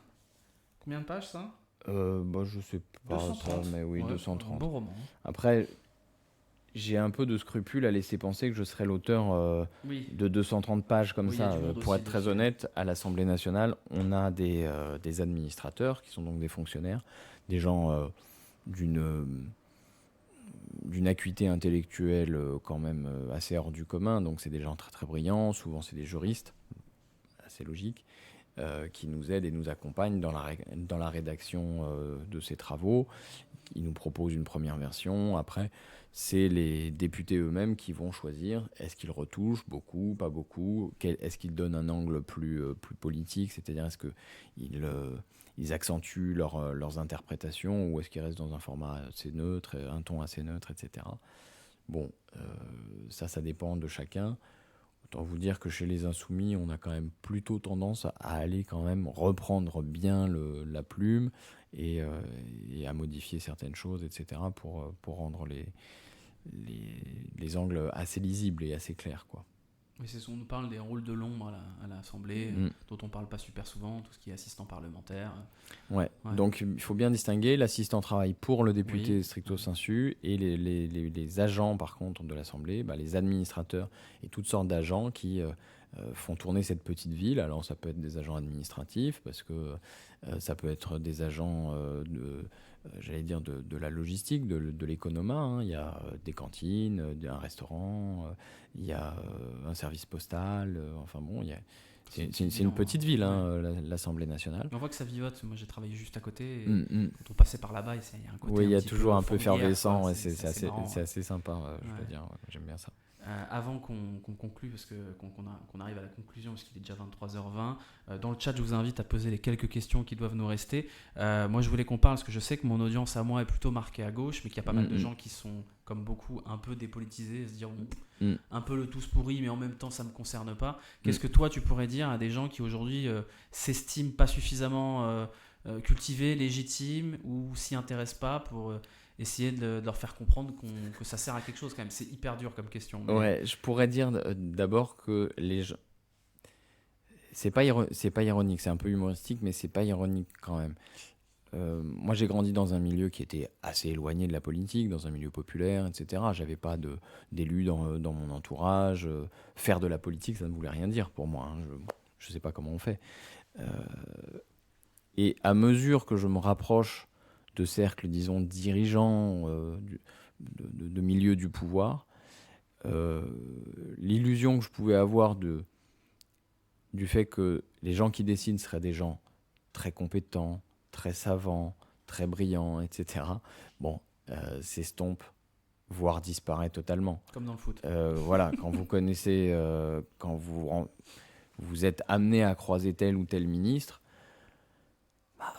Combien de pages ça? bah, je sais pas ça, 230. mais oui, Ouais, un 230. beau roman. Hein. Après, j'ai un peu de scrupule à laisser penser que je serais l'auteur Oui. de 230 pages comme Oui, il y a ça. du monde Pour aussi être très dessus. honnête, à l'Assemblée nationale, on a des administrateurs qui sont donc des fonctionnaires, des gens d'une acuité intellectuelle quand même assez hors du commun. Donc c'est des gens très très brillants, souvent c'est des juristes, assez logique, qui nous aident et nous accompagnent dans la rédaction de ces travaux. Ils nous proposent une première version. Après, c'est les députés eux-mêmes qui vont choisir est-ce qu'ils retouchent beaucoup, pas beaucoup, est-ce qu'ils donnent un angle plus politique, c'est-à-dire est-ce qu'ils accentuent leurs interprétations ou est-ce qu'ils restent dans un format assez neutre, un ton assez neutre, etc. Bon, ça dépend de chacun. Autant vous dire que chez les Insoumis, on a quand même plutôt tendance à aller quand même reprendre bien la plume et, euh, et à modifier certaines choses, etc. pour rendre les angles assez lisibles et assez clairs, quoi. Oui, c'est on nous parle des rôles de l'ombre à l'Assemblée, Mm. dont on parle pas super souvent, tout ce qui est assistant parlementaire. Ouais. Ouais. Donc il faut bien distinguer l'assistant travaille pour le député Oui. stricto sensu et les agents par contre de l'Assemblée, bah, les administrateurs et toutes sortes d'agents qui font tourner cette petite ville. Alors ça peut être des agents administratifs parce que ça peut être des agents j'allais dire de la logistique, de l'économat. Hein. Il y a des cantines, un restaurant, il y a un service postal. Enfin bon, c'est une petite ville, Ouais. hein, l'Assemblée nationale. Mais on voit que ça vivote. Moi, j'ai travaillé juste à côté. Et Mm, mm. quand on passait par là-bas, il y a un côté Oui, il y a petit toujours un peu fourmilière, effervescent, quoi. ouais, C'est assez marrant. c'est assez sympa, je dois Ouais. dire, ouais, j'aime bien ça. Avant qu'on conclue, parce qu'on arrive à la conclusion, parce qu'il est déjà 23h20, dans le chat, je vous invite à poser les quelques questions qui doivent nous rester. Moi, je voulais qu'on parle, parce que je sais que mon audience à moi est plutôt marquée à gauche, mais qu'il y a pas mal de gens qui sont, comme beaucoup, un peu dépolitisés, se dire un peu le tous pourri, mais en même temps, ça ne me concerne pas. Qu'est-ce que toi, tu pourrais dire à des gens qui aujourd'hui s'estiment pas suffisamment cultivés, légitimes, ou s'y intéressent pas pour essayer de leur faire comprendre que ça sert à quelque chose quand même. C'est hyper dur comme question. Mais... Ouais, je pourrais dire d'abord que les gens... c'est pas ironique, c'est un peu humoristique, mais c'est pas ironique quand même. Moi, j'ai grandi dans un milieu qui était assez éloigné de la politique, dans un milieu populaire, etc. J'avais pas d'élus dans mon entourage. Faire de la politique, ça ne voulait rien dire pour moi. Hein. Je sais pas comment on fait. Et à mesure que je me rapproche de cercles, disons, dirigeants de milieu du pouvoir, l'illusion que je pouvais avoir du fait que les gens qui décident seraient des gens très compétents, très savants, très brillants, etc., bon, s'estompe voire disparaît totalement. Comme dans le foot. Voilà, quand vous connaissez, quand vous êtes amené à croiser tel ou tel ministre,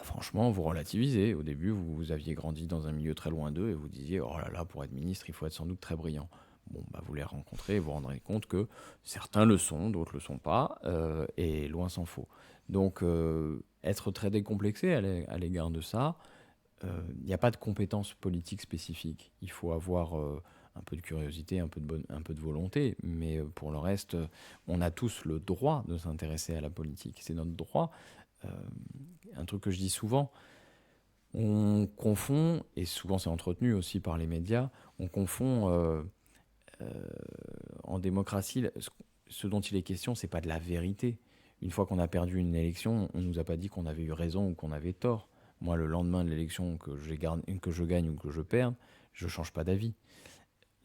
franchement, vous relativisez. Au début, vous aviez grandi dans un milieu très loin d'eux et vous disiez, oh là là, pour être ministre, il faut être sans doute très brillant. Bon, vous les rencontrez et vous vous rendrez compte que certains le sont, d'autres le sont pas, et loin s'en faut. Donc, être très décomplexé à l'égard de ça, il n'y a pas de compétences politiques spécifiques. Il faut avoir un peu de curiosité, un peu de volonté, mais pour le reste, on a tous le droit de s'intéresser à la politique. C'est notre droit. Un truc que je dis souvent, on confond, et souvent c'est entretenu aussi par les médias, on confond en démocratie, ce dont il est question, c'est pas de la vérité. Une fois qu'on a perdu une élection, on nous a pas dit qu'on avait eu raison ou qu'on avait tort. Moi, le lendemain de l'élection, que je gagne ou que je perde, je change pas d'avis.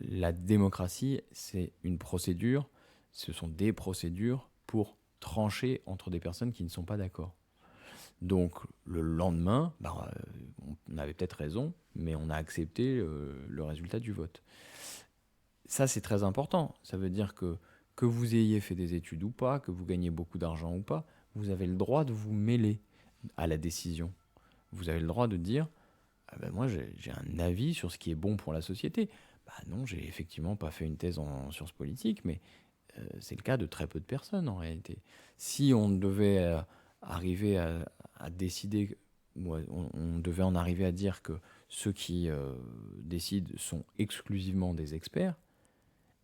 La démocratie, c'est une procédure, ce sont des procédures pour trancher entre des personnes qui ne sont pas d'accord. Donc, le lendemain, on avait peut-être raison, mais on a accepté le résultat du vote. Ça, c'est très important. Ça veut dire que vous ayez fait des études ou pas, que vous gagnez beaucoup d'argent ou pas, vous avez le droit de vous mêler à la décision. Vous avez le droit de dire moi, j'ai un avis sur ce qui est bon pour la société. Non, j'ai effectivement pas fait une thèse en sciences politiques, mais c'est le cas de très peu de personnes en réalité. Si on devait arriver à décider, on devait en arriver à dire que ceux qui décident sont exclusivement des experts,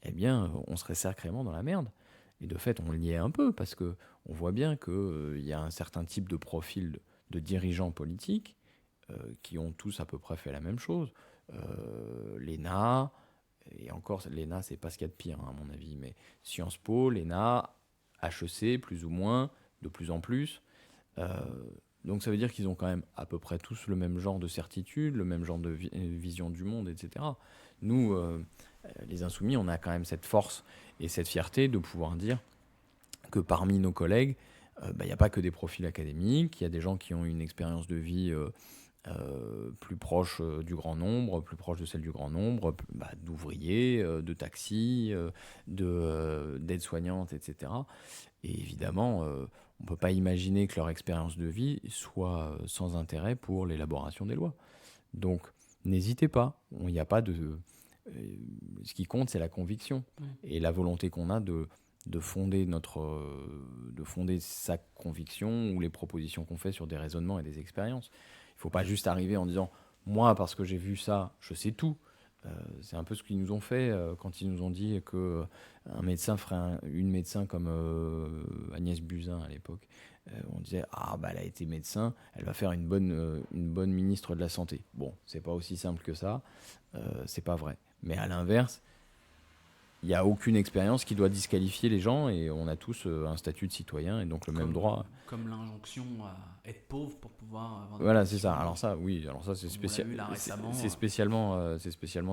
eh bien, on serait sacrément dans la merde. Et de fait, on l'y est un peu, parce qu'on voit bien qu'il y a un certain type de profil de dirigeants politiques qui ont tous à peu près fait la même chose. L'ENA, et encore, l'ENA, c'est pas ce qu'il y a de pire, à mon avis, mais Sciences Po, l'ENA, HEC, plus ou moins, de plus en plus. Donc ça veut dire qu'ils ont quand même à peu près tous le même genre de certitude, le même genre de vision du monde, etc. Nous, les Insoumis, on a quand même cette force et cette fierté de pouvoir dire que parmi nos collègues, il n'y a pas que des profils académiques, il y a des gens qui ont une expérience de vie plus proche du grand nombre, plus proche de celle du grand nombre, d'ouvriers, de taxis, d'aides-soignantes, etc. Et évidemment, on ne peut pas imaginer que leur expérience de vie soit sans intérêt pour l'élaboration des lois. Donc, n'hésitez pas. Il n'y a pas de... ce qui compte, c'est la conviction et la volonté qu'on a de fonder sa conviction ou les propositions qu'on fait sur des raisonnements et des expériences. Il ne faut pas juste arriver en disant « moi, parce que j'ai vu ça, je sais tout ». C'est un peu ce qu'ils nous ont fait quand ils nous ont dit qu'un médecin ferait une médecin comme Agnès Buzyn à l'époque. On disait elle a été médecin, elle va faire une bonne ministre de la Santé. Bon, c'est pas aussi simple que ça, c'est pas vrai. Mais à l'inverse, il n'y a aucune expérience qui doit disqualifier les gens et on a tous un statut de citoyen et donc le même droit. Comme l'injonction à être pauvre pour pouvoir avoir... Voilà, c'est ça. Alors ça, c'est spécialement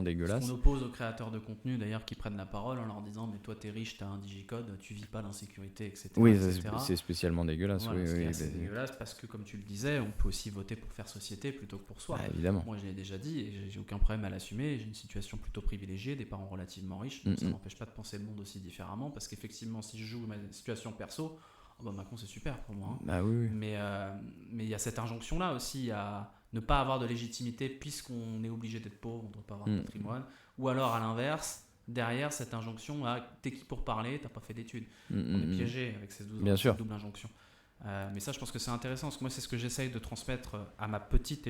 dégueulasse. Ce qu'on oppose aux créateurs de contenu d'ailleurs qui prennent la parole en leur disant mais toi t'es riche, t'as un digicode, tu vis pas l'insécurité, etc. Oui, etc. C'est spécialement dégueulasse. Voilà, c'est dégueulasse parce que comme tu le disais, on peut aussi voter pour faire société plutôt que pour soi. Évidemment. Moi je l'ai déjà dit et j'ai aucun problème à l'assumer. J'ai une situation plutôt privilégiée, des parents relativement riches, donc ça n'empêche pas de penser le monde aussi différemment parce qu'effectivement si je joue ma situation perso, Macron c'est super pour moi. Oui. Mais il y a cette injonction là aussi à ne pas avoir de légitimité puisqu'on est obligé d'être pauvre, on ne doit pas avoir de patrimoine. Ou alors à l'inverse, derrière cette injonction à t'es qui pour parler, t'as pas fait d'études. On est piégé avec cette double injonction. Mais ça je pense que c'est intéressant parce que moi c'est ce que j'essaye de transmettre à ma toute petite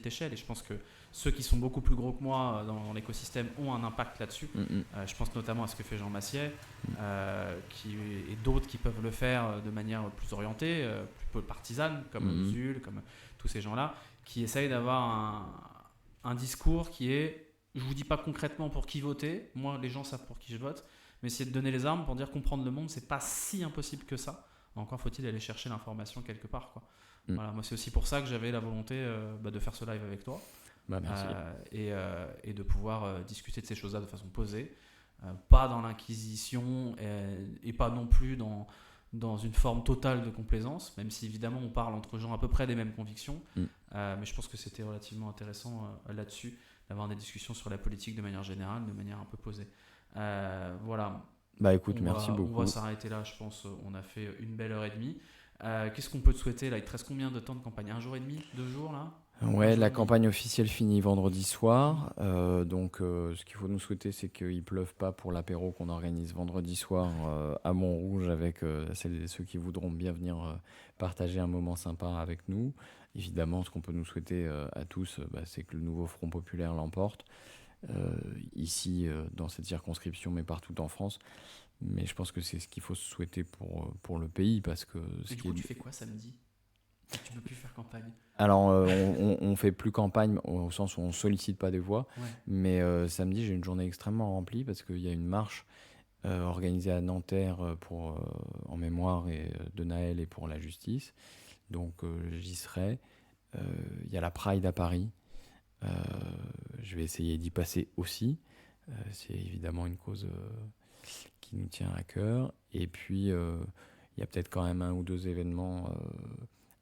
échelle et je pense que ceux qui sont beaucoup plus gros que moi dans l'écosystème ont un impact là-dessus. Je pense notamment à ce que fait Jean Massier et d'autres qui peuvent le faire de manière plus orientée, plus partisane comme Zul, comme tous ces gens-là qui essayent d'avoir un discours qui est, je vous dis pas concrètement pour qui voter, moi les gens savent pour qui je vote, mais essayer de donner les armes pour dire comprendre le monde c'est pas si impossible que ça. Encore faut-il aller chercher l'information quelque part, quoi. Voilà, moi c'est aussi pour ça que j'avais la volonté de faire ce live avec toi. Merci. Et de pouvoir discuter de ces choses-là de façon posée, pas dans l'inquisition et pas non plus dans une forme totale de complaisance, même si évidemment on parle entre gens à peu près des mêmes convictions, mais je pense que c'était relativement intéressant là-dessus d'avoir des discussions sur la politique de manière générale, de manière un peu posée. Voilà. Bah écoute, merci On beaucoup. va s'arrêter là, je pense. On a fait une belle heure et demie. Qu'est-ce qu'on peut te souhaiter là? Il te reste combien de temps de campagne? 1 jour et demi? 2 jours là? Ouais, jour la et demi. campagne officielle finit vendredi soir. Donc, ce qu'il faut nous souhaiter, c'est qu'il pleuve pas pour l'apéro qu'on organise vendredi soir à Montrouge avec celles et ceux qui voudront bien venir partager un moment sympa avec nous. Évidemment, ce qu'on peut nous souhaiter à tous, c'est que le nouveau Front populaire l'emporte. Ici, dans cette circonscription, mais partout en France. Mais je pense que c'est ce qu'il faut se souhaiter pour le pays, parce que ce Et du qui coup, est... tu fais quoi samedi? Tu peux plus faire campagne. Alors, on fait plus campagne au sens où on sollicite pas des voix, Ouais. mais samedi, j'ai une journée extrêmement remplie parce qu'il y a une marche organisée à Nanterre en mémoire de Naël et pour la justice. Donc, j'y serai. Il y a la Pride à Paris. Je vais essayer d'y passer aussi. C'est évidemment une cause qui nous tient à cœur. Et puis, il y a peut-être quand même 1 ou 2 événements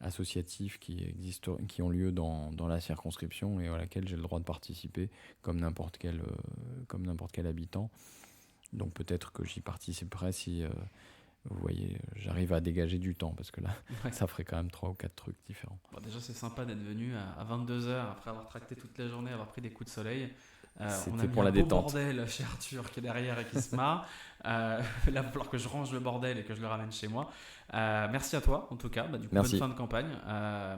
associatifs qui ont lieu dans la circonscription et à laquelle j'ai le droit de participer comme n'importe quel habitant. Donc peut-être que j'y participerai si, vous voyez, j'arrive à dégager du temps, parce que là, Ouais. ça ferait quand même 3 ou 4 trucs différents. Bon, déjà, c'est sympa d'être venu à 22h après avoir tracté toute la journée, avoir pris des coups de soleil. On a C'était mis pour un la beau détente. bordel chez Arthur qui est derrière et qui se marre. Là, il va falloir que je range le bordel et que je le ramène chez moi. Merci à toi, en tout cas. Du coup, Merci. bonne fin de campagne.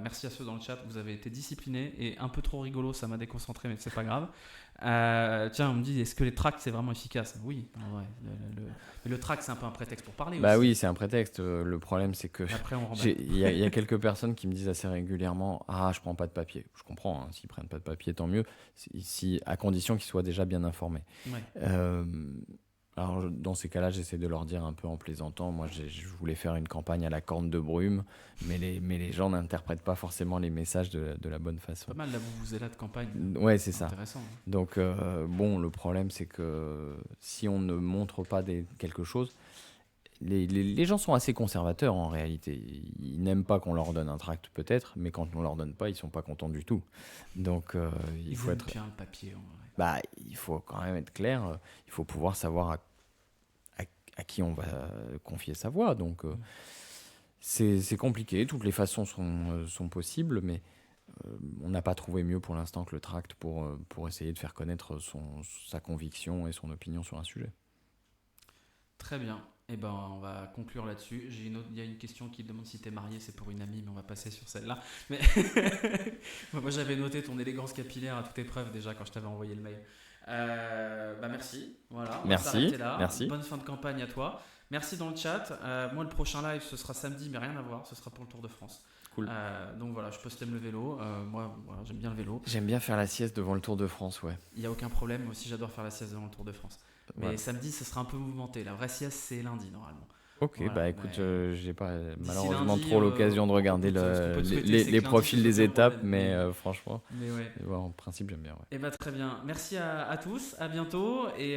Merci à ceux dans le chat. Vous avez été disciplinés et un peu trop rigolo. Ça m'a déconcentré, mais c'est pas grave. Tiens, on me dit, est-ce que les tracts, c'est vraiment efficace? Oui, en vrai. Mais le tract, c'est un peu un prétexte pour parler Bah aussi. oui, c'est un prétexte. Le problème, c'est que Après, on remballe. il y a quelques personnes qui me disent assez régulièrement: ah, je prends pas de papier. Je comprends, hein, s'ils prennent pas de papier, tant mieux, à condition qu'ils soient déjà bien informés. Ouais. Alors, dans ces cas-là, j'essaie de leur dire un peu en plaisantant. Moi, je voulais faire une campagne à la corne de brume, mais les gens n'interprètent pas forcément les messages de la bonne façon. Pas mal la vuvuzela de campagne. Ouais, c'est ça. Intéressant. Hein. Donc, bon, le problème, c'est que si on ne montre pas quelque chose, les gens sont assez conservateurs en réalité. Ils n'aiment pas qu'on leur donne un tract peut-être, mais quand on leur donne pas, ils sont pas contents du tout. Donc, il faut être... bien le papier, en vrai. il faut quand même être clair. Il faut pouvoir savoir à qui on va confier sa voix. Donc, c'est compliqué. Toutes les façons sont possibles, mais on n'a pas trouvé mieux pour l'instant que le tract pour essayer de faire connaître sa conviction et son opinion sur un sujet. Très bien. Eh ben, on va conclure là-dessus. Il y a une question qui demande si tu es marié, c'est pour une amie, mais on va passer sur celle-là. Mais moi, j'avais noté ton élégance capillaire à toute épreuve déjà quand je t'avais envoyé le mail. Merci. Voilà. On va s'arrêter là. Merci. Bonne fin de campagne à toi. Merci dans le chat. Moi, le prochain live, ce sera samedi, mais rien à voir. Ce sera pour le Tour de France. Cool. Donc voilà, je poste le vélo. Moi, voilà, j'aime bien le vélo. J'aime bien faire la sieste devant le Tour de France, ouais. Il n'y a aucun problème. Moi aussi, j'adore faire la sieste devant le Tour de France. Mais Ouais. samedi, ce sera un peu mouvementé. La vraie sieste, c'est lundi, normalement. Ok, Voilà, écoute, j'ai pas d'ici malheureusement lundi, trop l'occasion de regarder écoute, ce qu'on peut te souhaiter, c'est les que lundi, profils ce des soit un étapes, bordel. mais franchement, Mais ouais. en principe, j'aime bien. Ouais. Et très bien. Merci à tous. À bientôt. Et